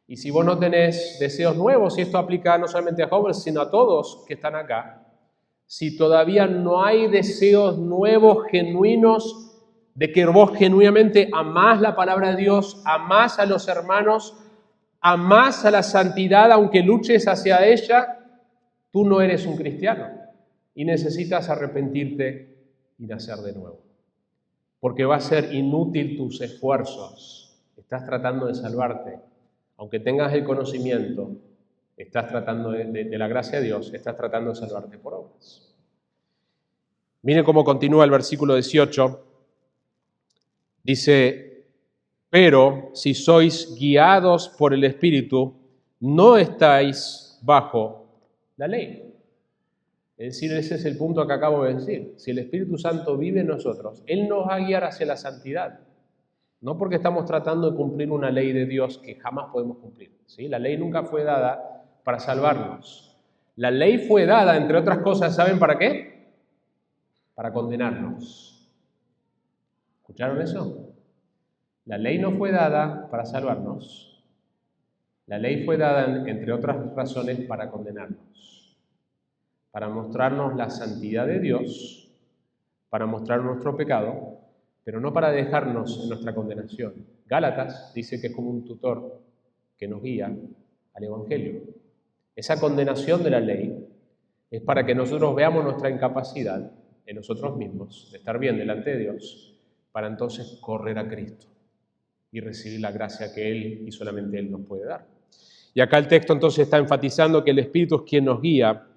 Y si vos no tenés deseos nuevos, y esto aplica no solamente a jóvenes, sino a todos que están acá, si todavía no hay deseos nuevos, genuinos, de que vos genuinamente amás la palabra de Dios, amás a los hermanos, amás a la santidad, aunque luches hacia ella, tú no eres un cristiano y necesitas arrepentirte y nacer de nuevo. Porque va a ser inútil tus esfuerzos. Estás tratando de salvarte. Aunque tengas el conocimiento, estás tratando de la gracia de Dios, estás tratando de salvarte por obras. Miren cómo continúa el versículo 18. Dice, pero si sois guiados por el Espíritu, no estáis bajo la ley. Es decir, ese es el punto que acabo de decir. Si el Espíritu Santo vive en nosotros, Él nos va a guiar hacia la santidad. No porque estamos tratando de cumplir una ley de Dios que jamás podemos cumplir, ¿sí? La ley nunca fue dada para salvarnos. La ley fue dada, entre otras cosas, ¿saben para qué? Para condenarnos. ¿Escucharon eso? La ley no fue dada para salvarnos. La ley fue dada, entre otras razones, para condenarnos. Para mostrarnos la santidad de Dios, para mostrar nuestro pecado, pero no para dejarnos en nuestra condenación. Gálatas dice que es como un tutor que nos guía al Evangelio. Esa condenación de la ley es para que nosotros veamos nuestra incapacidad en nosotros mismos, de estar bien delante de Dios, para entonces correr a Cristo y recibir la gracia que Él y solamente Él nos puede dar. Y acá el texto entonces está enfatizando que el Espíritu es quien nos guía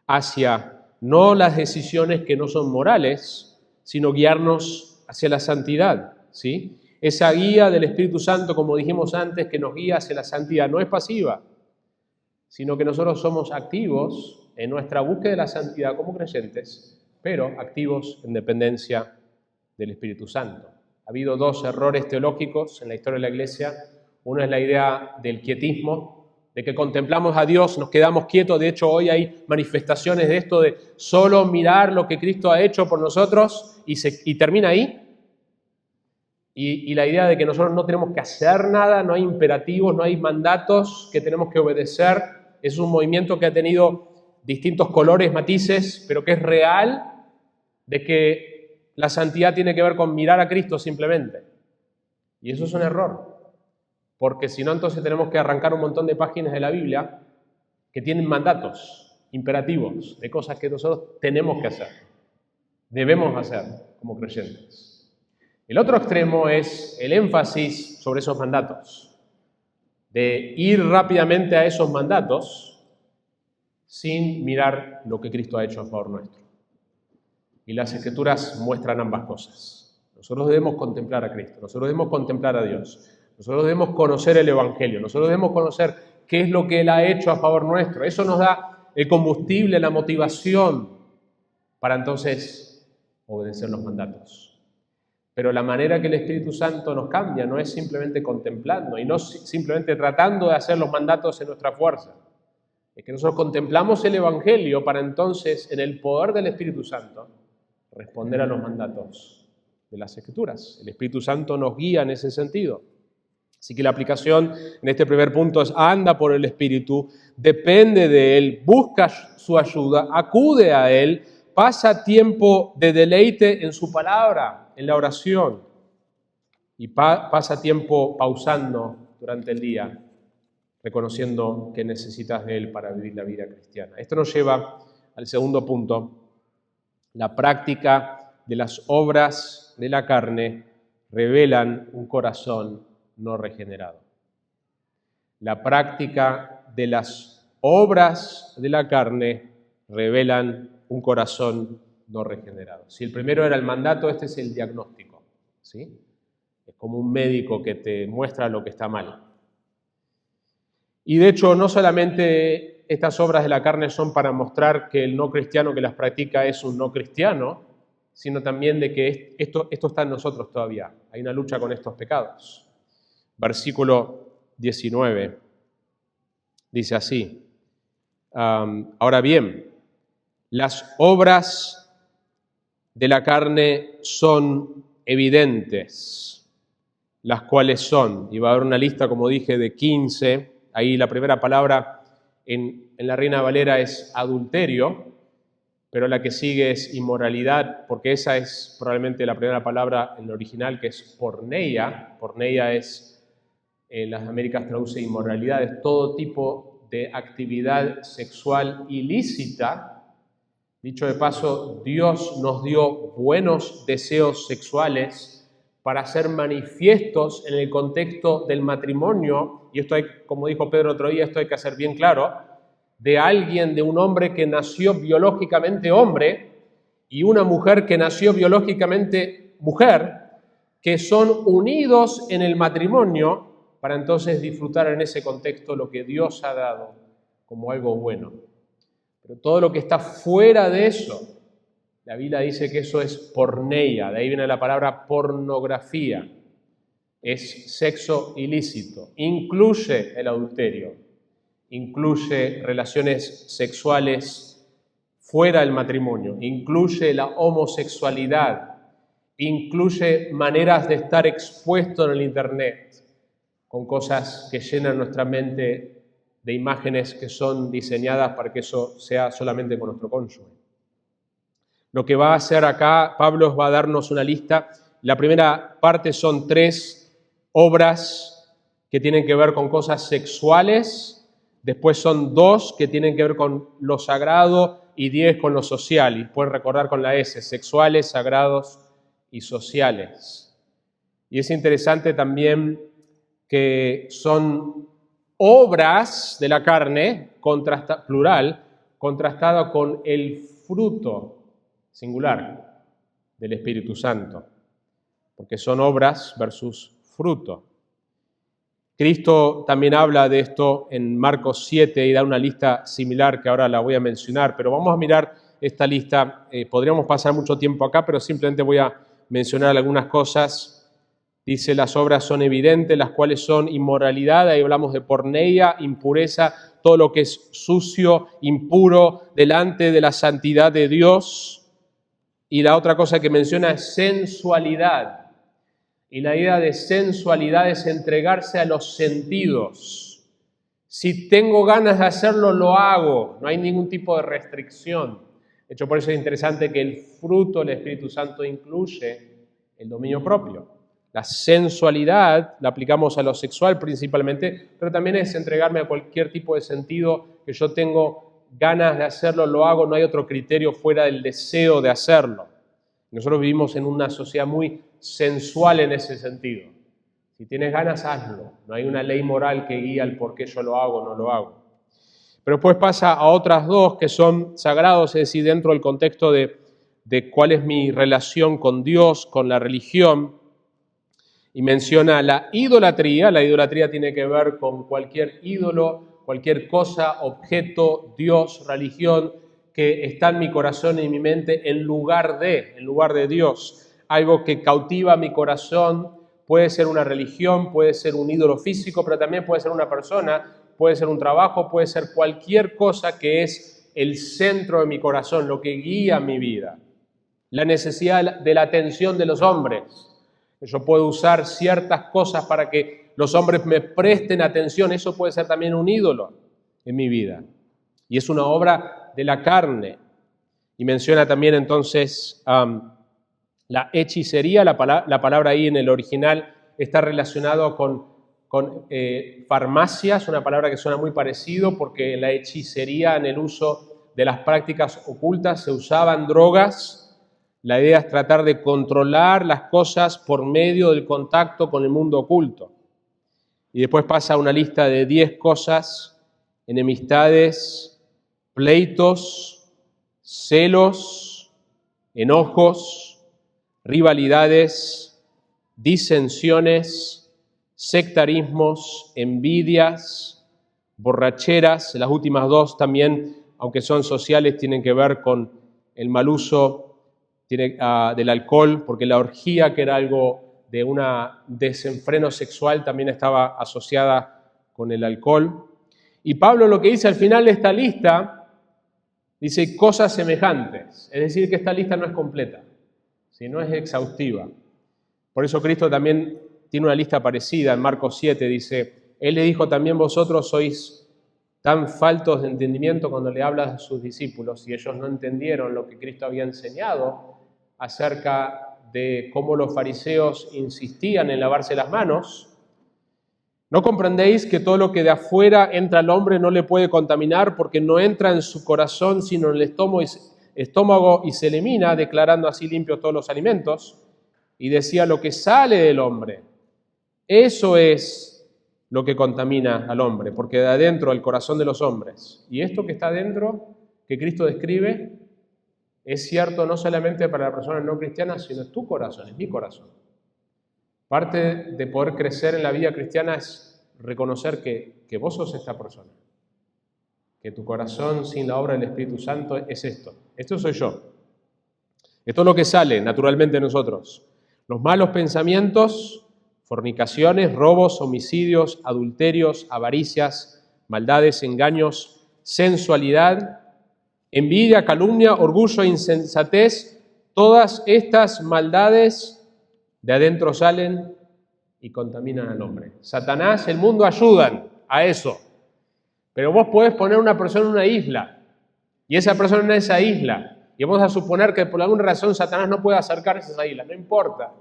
hacia no las decisiones que no son morales, sino guiarnos hacia la santidad, ¿sí? Esa guía del Espíritu Santo, como dijimos antes, que nos guía hacia la santidad, no es pasiva, sino que nosotros somos activos en nuestra búsqueda de la santidad como creyentes, pero activos en dependencia del Espíritu Santo. Ha habido dos errores teológicos en la historia de la Iglesia. Uno es la idea del quietismo, de que contemplamos a Dios, nos quedamos quietos. De hecho, hoy hay manifestaciones de esto, de solo mirar lo que Cristo ha hecho por nosotros y termina ahí. Y la idea de que nosotros no tenemos que hacer nada, no hay imperativos, no hay mandatos que tenemos que obedecer. Es un movimiento que ha tenido distintos colores, matices, pero que es real, de que la santidad tiene que ver con mirar a Cristo simplemente. Y eso es un error. Porque si no, entonces tenemos que arrancar un montón de páginas de la Biblia que tienen mandatos, imperativos, de cosas que nosotros tenemos que hacer, debemos hacer como creyentes. El otro extremo es el énfasis sobre esos mandatos, de ir rápidamente a esos mandatos sin mirar lo que Cristo ha hecho a favor nuestro. Y las Escrituras muestran ambas cosas. Nosotros debemos contemplar a Cristo, nosotros debemos contemplar a Dios, nosotros debemos conocer el Evangelio, nosotros debemos conocer qué es lo que Él ha hecho a favor nuestro. Eso nos da el combustible, la motivación para entonces obedecer los mandatos. Pero la manera que el Espíritu Santo nos cambia no es simplemente contemplando y no simplemente tratando de hacer los mandatos en nuestra fuerza. Es que nosotros contemplamos el Evangelio para entonces, en el poder del Espíritu Santo, responder a los mandatos de las Escrituras. El Espíritu Santo nos guía en ese sentido. Así que la aplicación en este primer punto es: anda por el Espíritu, depende de Él, busca su ayuda, acude a Él, pasa tiempo de deleite en su palabra, en la oración, y pasa tiempo pausando durante el día, reconociendo que necesitas de Él para vivir la vida cristiana. Esto nos lleva al segundo punto: la práctica de las obras de la carne revelan un corazón no regenerado. La práctica de las obras de la carne revelan un corazón no regenerado. Si el primero era el mandato, este es el diagnóstico, ¿sí? Es como un médico que te muestra lo que está mal. Y de hecho, no solamente estas obras de la carne son para mostrar que el no cristiano que las practica es un no cristiano, sino también de que esto está en nosotros todavía. Hay una lucha con estos pecados. Versículo 19 dice así: ahora bien, las obras de la carne son evidentes, las cuales son, y va a haber una lista, como dije, de 15, ahí la primera palabra en la Reina Valera es adulterio, pero la que sigue es inmoralidad, porque esa es probablemente la primera palabra en el original, que es porneia. Porneia es, en las Américas traduce inmoralidad, es todo tipo de actividad sexual ilícita. Dicho de paso, Dios nos dio buenos deseos sexuales para ser manifiestos en el contexto del matrimonio, y esto hay, como dijo Pedro otro día, esto hay que hacer bien claro, de un hombre que nació biológicamente hombre y una mujer que nació biológicamente mujer, que son unidos en el matrimonio para entonces disfrutar en ese contexto lo que Dios ha dado como algo bueno. Pero todo lo que está fuera de eso, la Biblia dice que eso es porneia, de ahí viene la palabra pornografía, es sexo ilícito, incluye el adulterio, incluye relaciones sexuales fuera del matrimonio, incluye la homosexualidad, incluye maneras de estar expuesto en el Internet con cosas que llenan nuestra mente de imágenes que son diseñadas para que eso sea solamente con nuestro cónyuge. Lo que va a hacer acá, Pablo va a darnos una lista. La primera parte son 3 obras que tienen que ver con cosas sexuales, después son 2 que tienen que ver con lo sagrado y 10 con lo social. Y pueden recordar con la S, sexuales, sagrados y sociales. Y es interesante también que son obras de la carne, plural, contrastada con el fruto singular del Espíritu Santo, porque son obras versus fruto. Cristo también habla de esto en Marcos 7 y da una lista similar que ahora la voy a mencionar, pero vamos a mirar esta lista. Podríamos pasar mucho tiempo acá, pero simplemente voy a mencionar algunas cosas. Dice, las obras son evidentes, las cuales son inmoralidad, ahí hablamos de porneia, impureza, todo lo que es sucio, impuro, delante de la santidad de Dios. Y la otra cosa que menciona es sensualidad. Y la idea de sensualidad es entregarse a los sentidos. Si tengo ganas de hacerlo, lo hago. No hay ningún tipo de restricción. De hecho, por eso es interesante que el fruto del Espíritu Santo incluye el dominio propio. La sensualidad la aplicamos a lo sexual principalmente, pero también es entregarme a cualquier tipo de sentido que yo tengo ganas de hacerlo, lo hago, no hay otro criterio fuera del deseo de hacerlo. Nosotros vivimos en una sociedad muy sensual en ese sentido. Si tienes ganas, hazlo. No hay una ley moral que guía el por qué yo lo hago o no lo hago. Pero después pasa a otras dos que son sagrados, es decir, dentro del contexto de cuál es mi relación con Dios, con la religión, y menciona la idolatría. La idolatría tiene que ver con cualquier ídolo, cualquier cosa, objeto, Dios, religión, que está en mi corazón y en mi mente en lugar de Dios. Algo que cautiva mi corazón, puede ser una religión, puede ser un ídolo físico, pero también puede ser una persona, puede ser un trabajo, puede ser cualquier cosa que es el centro de mi corazón, lo que guía mi vida. La necesidad de la atención de los hombres. Yo puedo usar ciertas cosas para que los hombres me presten atención. Eso puede ser también un ídolo en mi vida. Y es una obra de la carne. Y menciona también entonces la hechicería. La palabra ahí en el original está relacionado con farmacia. Es una palabra que suena muy parecido porque la hechicería, en el uso de las prácticas ocultas, se usaban drogas. La idea es tratar de controlar las cosas por medio del contacto con el mundo oculto. Y después pasa una lista de 10 cosas: enemistades, pleitos, celos, enojos, rivalidades, disensiones, sectarismos, envidias, borracheras. Las últimas dos también, aunque son sociales, tienen que ver con el mal uso del alcohol, porque la orgía, que era algo de un desenfreno sexual, también estaba asociada con el alcohol. Y Pablo lo que dice al final de esta lista, dice cosas semejantes, es decir, que esta lista no es completa, ¿sí? No es exhaustiva. Por eso Cristo también tiene una lista parecida. En Marcos 7 dice, Él le dijo también: vosotros sois tan faltos de entendimiento, cuando le habla a sus discípulos, y ellos no entendieron lo que Cristo había enseñado acerca de cómo los fariseos insistían en lavarse las manos. ¿No comprendéis que todo lo que de afuera entra al hombre no le puede contaminar, porque no entra en su corazón sino en el estómago y se elimina, declarando así limpios todos los alimentos? Y decía: lo que sale del hombre, eso es lo que contamina al hombre, porque de adentro, el corazón de los hombres. Y esto que está adentro, que Cristo describe, es cierto no solamente para la persona no cristiana, sino es tu corazón, es mi corazón. Parte de poder crecer en la vida cristiana es reconocer que vos sos esta persona, que tu corazón sin la obra del Espíritu Santo es esto. Esto soy yo. Esto es lo que sale naturalmente de nosotros. Los malos pensamientos, fornicaciones, robos, homicidios, adulterios, avaricias, maldades, engaños, sensualidad, envidia, calumnia, orgullo, insensatez. Todas estas maldades de adentro salen y contaminan al hombre. Satanás, el mundo ayudan a eso. Pero vos podés poner una persona en una isla, y esa persona en esa isla, y vamos a suponer que por alguna razón Satanás no puede acercarse a esa isla. No importa.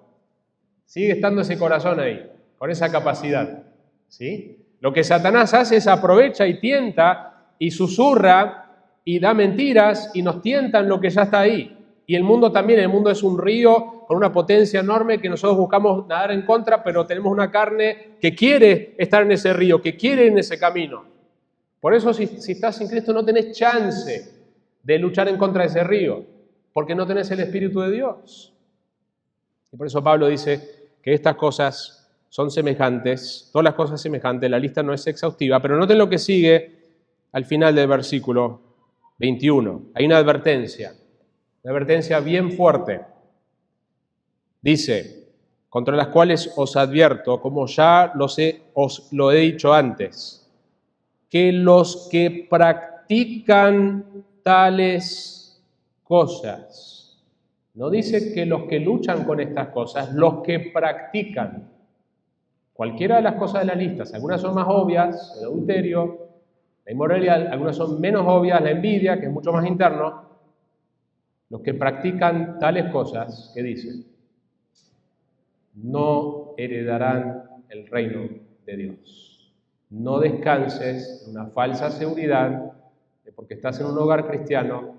Sigue estando ese corazón ahí, con esa capacidad, ¿sí? Lo que Satanás hace es aprovecha y tienta y susurra y da mentiras y nos tientan lo que ya está ahí. Y el mundo también, el mundo es un río con una potencia enorme que nosotros buscamos nadar en contra, pero tenemos una carne que quiere estar en ese río, que quiere ir en ese camino. Por eso si estás en Cristo no tenés chance de luchar en contra de ese río, porque no tenés el Espíritu de Dios. Y por eso Pablo dice que estas cosas son semejantes, todas las cosas semejantes. La lista no es exhaustiva, pero noten lo que sigue al final del versículo 21. Hay una advertencia bien fuerte. Dice: contra las cuales os advierto, como ya os lo he dicho antes, que los que practican tales cosas, no dice que los que luchan con estas cosas, los que practican cualquiera de las cosas de la lista. Algunas son más obvias, el adulterio, la inmoralidad, algunas son menos obvias, la envidia, que es mucho más interno. Los que practican tales cosas, ¿qué dicen? No heredarán el reino de Dios. No descanses en una falsa seguridad de porque estás en un hogar cristiano,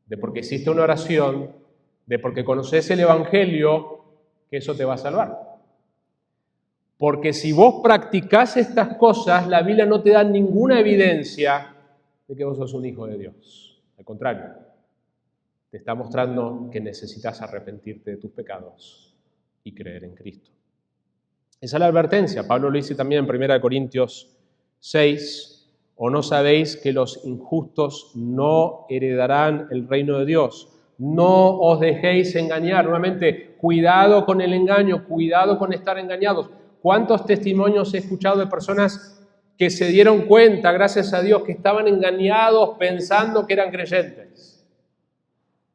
de porque existe una oración, de porque conoces el Evangelio, que eso te va a salvar. Porque si vos practicás estas cosas, la Biblia no te da ninguna evidencia de que vos sos un hijo de Dios. Al contrario, te está mostrando que necesitas arrepentirte de tus pecados y creer en Cristo. Esa es la advertencia. Pablo lo dice también en 1 Corintios 6. ¿O no sabéis que los injustos no heredarán el reino de Dios? No os dejéis engañar. Nuevamente, cuidado con el engaño, cuidado con estar engañados. ¿Cuántos testimonios he escuchado de personas que se dieron cuenta, gracias a Dios, que estaban engañados pensando que eran creyentes?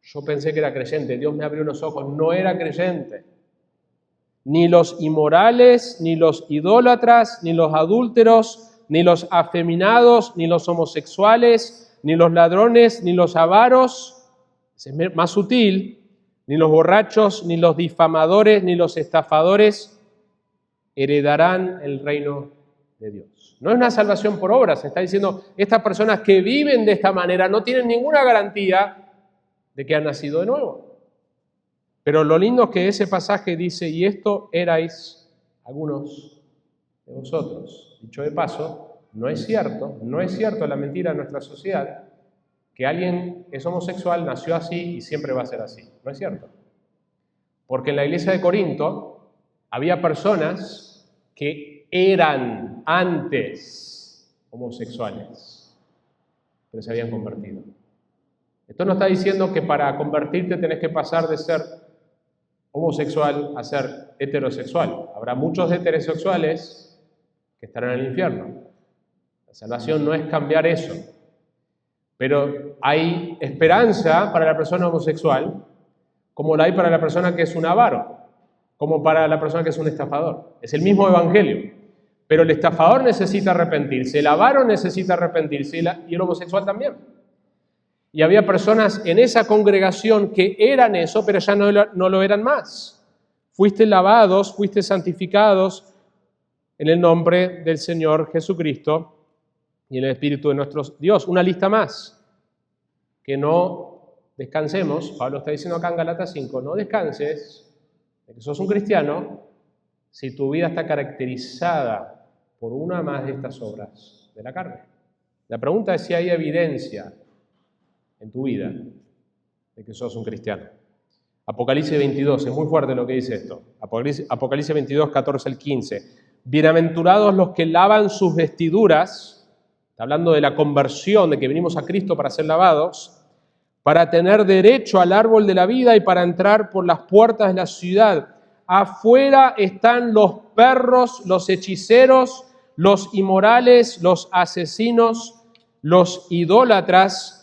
Yo pensé que era creyente, Dios me abrió los ojos, no era creyente. Ni los inmorales, ni los idólatras, ni los adúlteros, ni los afeminados, ni los homosexuales, ni los ladrones, ni los avaros, es más sutil, ni los borrachos, ni los difamadores, ni los estafadores heredarán el reino de Dios. No es una salvación por obras, está diciendo, estas personas que viven de esta manera no tienen ninguna garantía de que han nacido de nuevo. Pero lo lindo es que ese pasaje dice, y esto erais algunos de vosotros. Dicho de paso, no es cierto la mentira de nuestra sociedad, que alguien es homosexual, nació así y siempre va a ser así. No es cierto. Porque en la iglesia de Corinto había personas que eran antes homosexuales, pero se habían convertido. Esto no está diciendo que para convertirte tenés que pasar de ser homosexual a ser heterosexual. Habrá muchos heterosexuales que estarán en el infierno. La salvación no es cambiar eso. Pero hay esperanza para la persona homosexual, como la hay para la persona que es un avaro, como para la persona que es un estafador. Es el mismo evangelio. Pero el estafador necesita arrepentirse, el avaro necesita arrepentirse y el homosexual también. Y había personas en esa congregación que eran eso, pero ya no lo eran más. Fuiste lavados, fuiste santificados en el nombre del Señor Jesucristo y en el Espíritu de nuestro Dios. Una lista más. Que no descansemos, Pablo está diciendo acá en Gálatas 5, no descanses de que sos un cristiano si tu vida está caracterizada por una más de estas obras de la carne. La pregunta es si hay evidencia en tu vida de que sos un cristiano. Apocalipsis 22, es muy fuerte lo que dice esto. Apocalipsis 22, 14 al 15. Bienaventurados los que lavan sus vestiduras, está hablando de la conversión, de que venimos a Cristo para ser lavados, para tener derecho al árbol de la vida y para entrar por las puertas de la ciudad. Afuera están los perros, los hechiceros, los inmorales, los asesinos, los idólatras,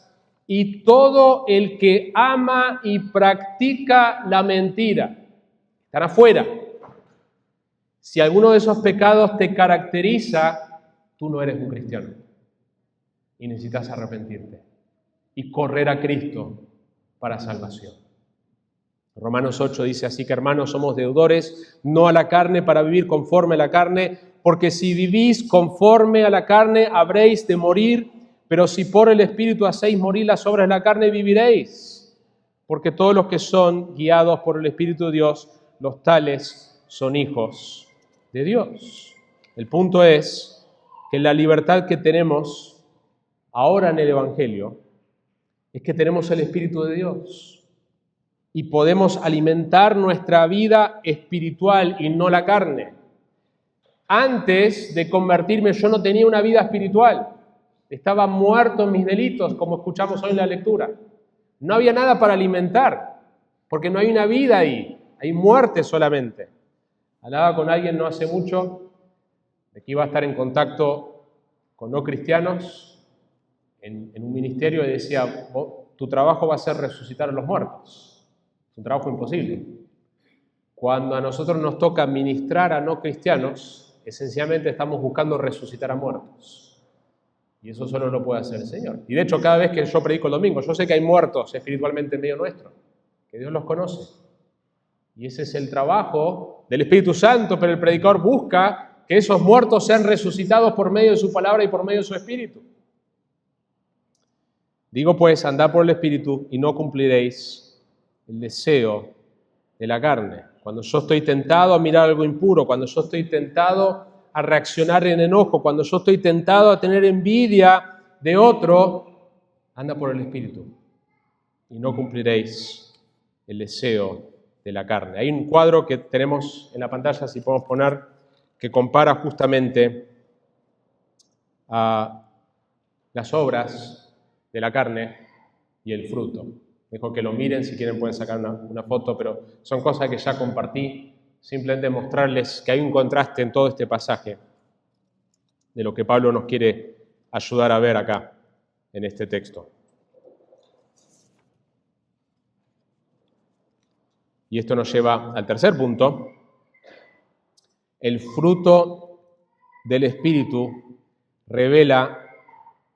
y todo el que ama y practica la mentira. Están afuera. Si alguno de esos pecados te caracteriza, tú no eres un cristiano. Y necesitas arrepentirte y correr a Cristo para salvación. Romanos 8 dice, así que hermanos, somos deudores, no a la carne para vivir conforme a la carne, porque si vivís conforme a la carne, habréis de morir. Pero si por el Espíritu hacéis morir las obras de la carne, viviréis. Porque todos los que son guiados por el Espíritu de Dios, los tales son hijos de Dios. El punto es que la libertad que tenemos ahora en el Evangelio es que tenemos el Espíritu de Dios y podemos alimentar nuestra vida espiritual y no la carne. Antes de convertirme yo no tenía una vida espiritual. Estaba muerto en mis delitos, como escuchamos hoy en la lectura. No había nada para alimentar, porque no hay una vida ahí, hay muerte solamente. Hablaba con alguien no hace mucho de que iba a estar en contacto con no cristianos en un ministerio y decía, tu trabajo va a ser resucitar a los muertos. Es un trabajo imposible. Cuando a nosotros nos toca ministrar a no cristianos, esencialmente estamos buscando resucitar a muertos. Y eso solo lo puede hacer el Señor. Y de hecho, cada vez que yo predico el domingo, yo sé que hay muertos espiritualmente en medio nuestro, que Dios los conoce. Y ese es el trabajo del Espíritu Santo, pero el predicador busca que esos muertos sean resucitados por medio de su palabra y por medio de su Espíritu. Digo pues, andad por el Espíritu y no cumpliréis el deseo de la carne. Cuando yo estoy tentado a mirar algo impuro, cuando yo estoy tentado a reaccionar en enojo, cuando yo estoy tentado a tener envidia de otro, anda por el Espíritu y no cumpliréis el deseo de la carne. Hay un cuadro que tenemos en la pantalla, si podemos poner, que compara justamente a las obras de la carne y el fruto. Dejo que lo miren, si quieren pueden sacar una foto, pero son cosas que ya compartí, simplemente mostrarles que hay un contraste en todo este pasaje de lo que Pablo nos quiere ayudar a ver acá, en este texto. Y esto nos lleva al tercer punto. El fruto del Espíritu revela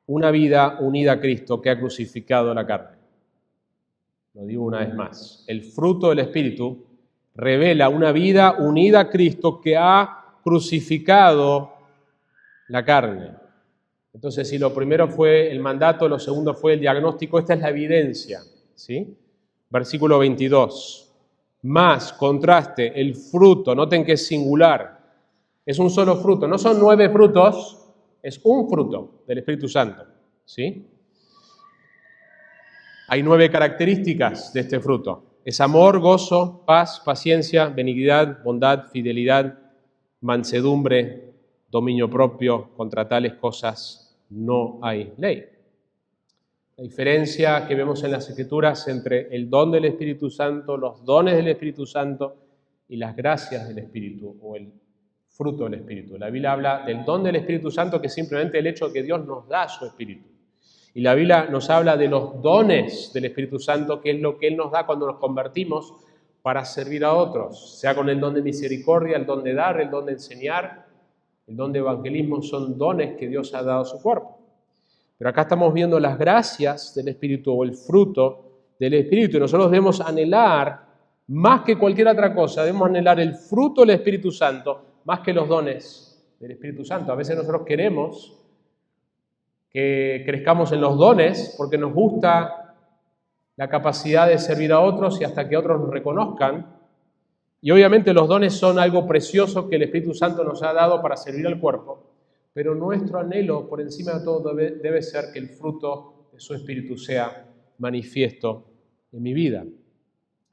una vida unida a Cristo que ha crucificado la carne. Lo digo una vez más. El fruto del Espíritu revela una vida unida a Cristo que ha crucificado la carne. Entonces, si lo primero fue el mandato, lo segundo fue el diagnóstico, esta es la evidencia, ¿sí? Versículo 22. Más, contraste, el fruto, noten que es singular, es un solo fruto, no son 9 frutos, es un fruto del Espíritu Santo, ¿sí? Hay 9 características de este fruto, es amor, gozo, paz, paciencia, benignidad, bondad, fidelidad, mansedumbre, dominio propio, contra tales cosas no hay ley. La diferencia que vemos en las Escrituras entre el don del Espíritu Santo, los dones del Espíritu Santo y las gracias del Espíritu o el fruto del Espíritu. La Biblia habla del don del Espíritu Santo, que es simplemente el hecho de que Dios nos da su Espíritu. Y la Biblia nos habla de los dones del Espíritu Santo, que es lo que Él nos da cuando nos convertimos para servir a otros, sea con el don de misericordia, el don de dar, el don de enseñar, el don de evangelismo, son dones que Dios ha dado a su cuerpo. Pero acá estamos viendo las gracias del Espíritu o el fruto del Espíritu. Y nosotros debemos anhelar, más que cualquier otra cosa, debemos anhelar el fruto del Espíritu Santo más que los dones del Espíritu Santo. A veces nosotros queremos que crezcamos en los dones porque nos gusta la capacidad de servir a otros y hasta que otros nos reconozcan. Y obviamente los dones son algo precioso que el Espíritu Santo nos ha dado para servir al cuerpo. Pero nuestro anhelo, por encima de todo, debe ser que el fruto de su Espíritu sea manifiesto en mi vida.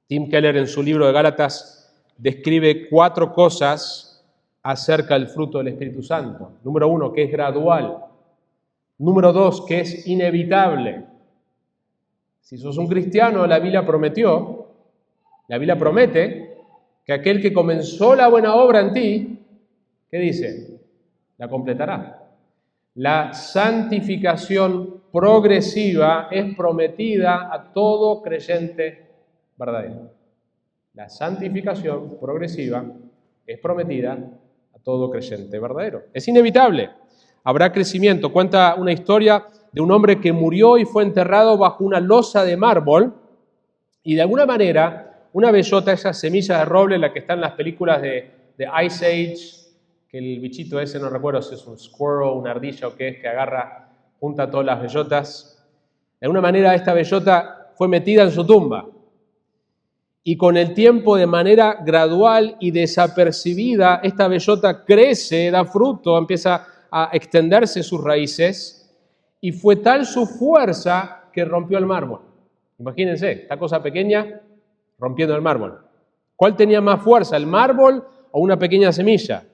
Tim Keller, en su libro de Gálatas, describe 4 cosas acerca del fruto del Espíritu Santo. Número 1, que es gradual. Número 2, que es inevitable. Si sos un cristiano, la Biblia promete que aquel que comenzó la buena obra en ti, ¿qué dice? La completará. La santificación progresiva es prometida a todo creyente verdadero. La santificación progresiva es prometida a todo creyente verdadero. Es inevitable. Habrá crecimiento. Cuenta una historia de un hombre que murió y fue enterrado bajo una losa de mármol y de alguna manera una bellota, esas semillas de roble, la que están en las películas de Ice Age, que el bichito ese, no recuerdo si es un squirrel, una ardilla o qué es, que agarra, junta todas las bellotas. De alguna manera esta bellota fue metida en su tumba. Y con el tiempo, de manera gradual y desapercibida, esta bellota crece, da fruto, empieza a extenderse sus raíces, y fue tal su fuerza que rompió el mármol. Imagínense, esta cosa pequeña rompiendo el mármol. ¿Cuál tenía más fuerza, el mármol o una pequeña semilla?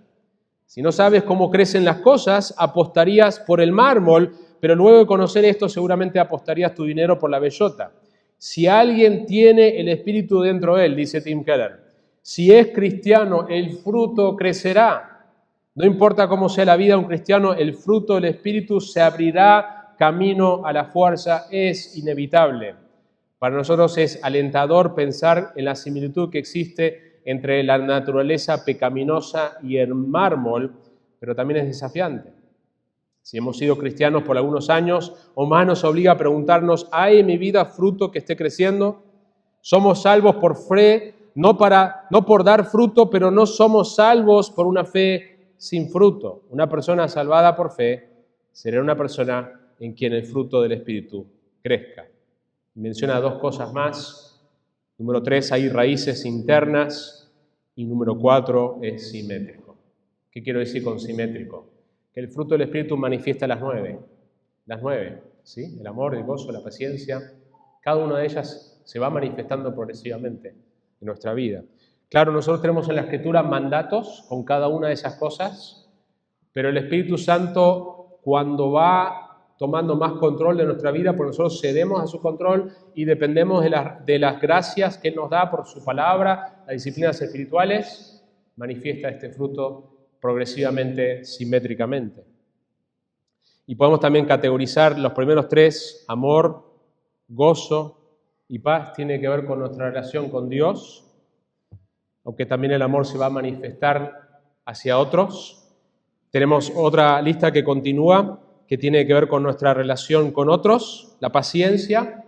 Si no sabes cómo crecen las cosas, apostarías por el mármol, pero luego de conocer esto seguramente apostarías tu dinero por la bellota. Si alguien tiene el Espíritu dentro de él, dice Tim Keller, si es cristiano, el fruto crecerá. No importa cómo sea la vida de un cristiano, el fruto del Espíritu se abrirá camino a la fuerza, es inevitable. Para nosotros es alentador pensar en la similitud que existe entre la naturaleza pecaminosa y el mármol, pero también es desafiante. Si hemos sido cristianos por algunos años o más, nos obliga a preguntarnos, ¿hay en mi vida fruto que esté creciendo? Somos salvos por fe, no por dar fruto, pero no somos salvos por una fe sin fruto. Una persona salvada por fe será una persona en quien el fruto del Espíritu crezca. Menciona 2 cosas más. Número 3, hay raíces internas. Y número 4, es simétrico. ¿Qué quiero decir con simétrico? Que el fruto del Espíritu manifiesta las 9. las 9, ¿sí? El amor, el gozo, la paciencia, cada una de ellas se va manifestando progresivamente en nuestra vida. Claro, nosotros tenemos en la Escritura mandatos con cada una de esas cosas, pero el Espíritu Santo, cuando va tomando más control de nuestra vida, pues nosotros cedemos a su control y dependemos de las gracias que Él nos da por su palabra, las disciplinas espirituales, manifiesta este fruto progresivamente, simétricamente. Y podemos también categorizar los primeros tres: amor, gozo y paz. Tiene que ver con nuestra relación con Dios, aunque también el amor se va a manifestar hacia otros. Tenemos otra lista que continúa, que tiene que ver con nuestra relación con otros: la paciencia,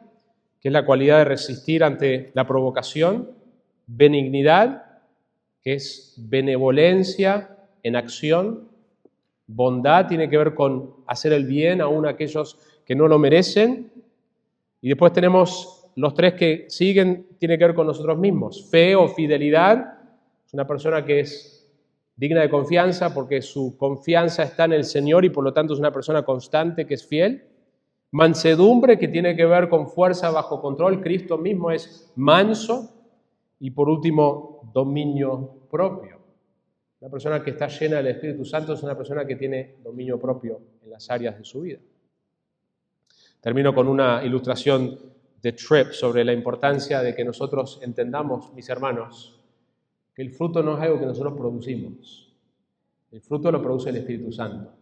que es la cualidad de resistir ante la provocación; benignidad, que es benevolencia en acción; bondad tiene que ver con hacer el bien aún a aquellos que no lo merecen; y después tenemos los tres que siguen, tiene que ver con nosotros mismos: fe o fidelidad, es una persona que es digna de confianza porque su confianza está en el Señor y por lo tanto es una persona constante que es fiel; mansedumbre, que tiene que ver con fuerza bajo control, Cristo mismo es manso; y por último, dominio propio. Una persona que está llena del Espíritu Santo es una persona que tiene dominio propio en las áreas de su vida. Termino con una ilustración de Tripp sobre la importancia de que nosotros entendamos, mis hermanos, que el fruto no es algo que nosotros producimos. El fruto lo produce el Espíritu Santo.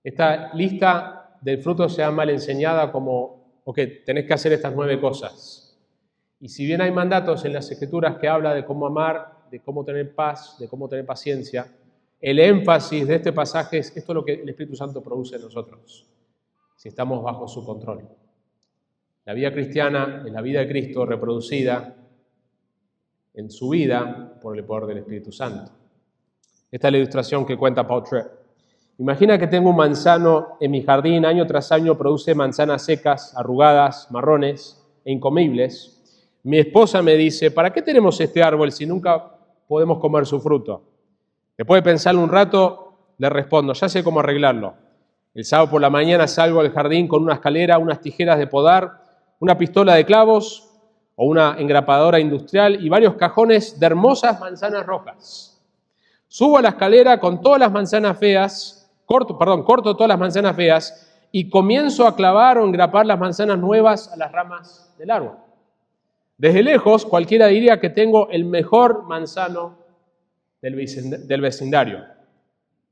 Esta lista del fruto se ha mal enseñada como, ok, tenés que hacer estas 9 cosas. Y si bien hay mandatos en las Escrituras que habla de cómo amar, de cómo tener paz, de cómo tener paciencia, el énfasis de este pasaje es esto es lo que el Espíritu Santo produce en nosotros, si estamos bajo su control. La vida cristiana es la vida de Cristo reproducida en su vida por el poder del Espíritu Santo. Esta es la ilustración que cuenta Paul Tripp. Imagina que tengo un manzano en mi jardín, año tras año produce manzanas secas, arrugadas, marrones e incomibles. Mi esposa me dice: ¿para qué tenemos este árbol si nunca podemos comer su fruto? Después de pensarlo un rato, le respondo: ya sé cómo arreglarlo. El sábado por la mañana salgo al jardín con una escalera, unas tijeras de podar, una pistola de clavos o una engrapadora industrial y varios cajones de hermosas manzanas rojas. Subo a la escalera con todas las manzanas feas, corto todas las manzanas feas y comienzo a clavar o engrapar las manzanas nuevas a las ramas del árbol. Desde lejos, cualquiera diría que tengo el mejor manzano del vecindario.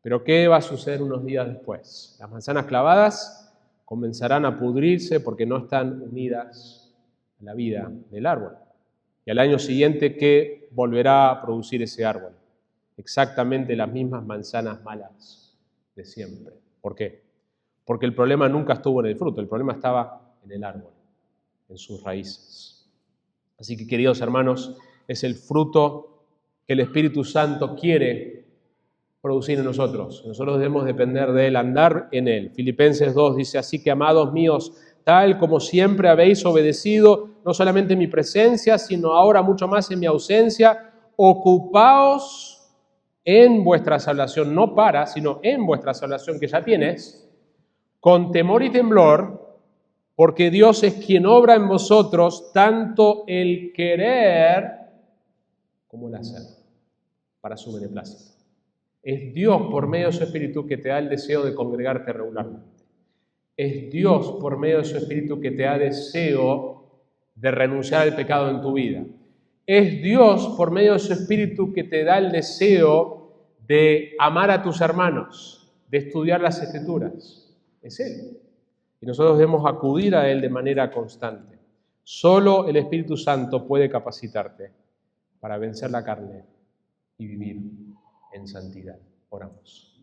Pero ¿qué va a suceder unos días después? Las manzanas clavadas comenzarán a pudrirse porque no están unidas a la vida del árbol. Y al año siguiente, ¿qué volverá a producir ese árbol? Exactamente las mismas manzanas malas de siempre. ¿Por qué? Porque el problema nunca estuvo en el fruto, el problema estaba en el árbol, en sus raíces. Así que, queridos hermanos, es el fruto que el Espíritu Santo quiere producir en nosotros. Nosotros debemos depender de Él, andar en Él. Filipenses 2 dice: así que, amados míos, tal como siempre habéis obedecido, no solamente en mi presencia, sino ahora mucho más en mi ausencia, ocupaos en vuestra salvación, no para, sino en vuestra salvación que ya tienes, con temor y temblor, porque Dios es quien obra en vosotros tanto el querer como el hacer, para su beneplácito. Es Dios por medio de su Espíritu que te da el deseo de congregarte regularmente. Es Dios por medio de su Espíritu que te da deseo de renunciar al pecado en tu vida. Es Dios por medio de su Espíritu que te da el deseo de amar a tus hermanos, de estudiar las Escrituras. Es Él. Y nosotros debemos acudir a Él de manera constante. Solo el Espíritu Santo puede capacitarte para vencer la carne y vivir en santidad. Oramos.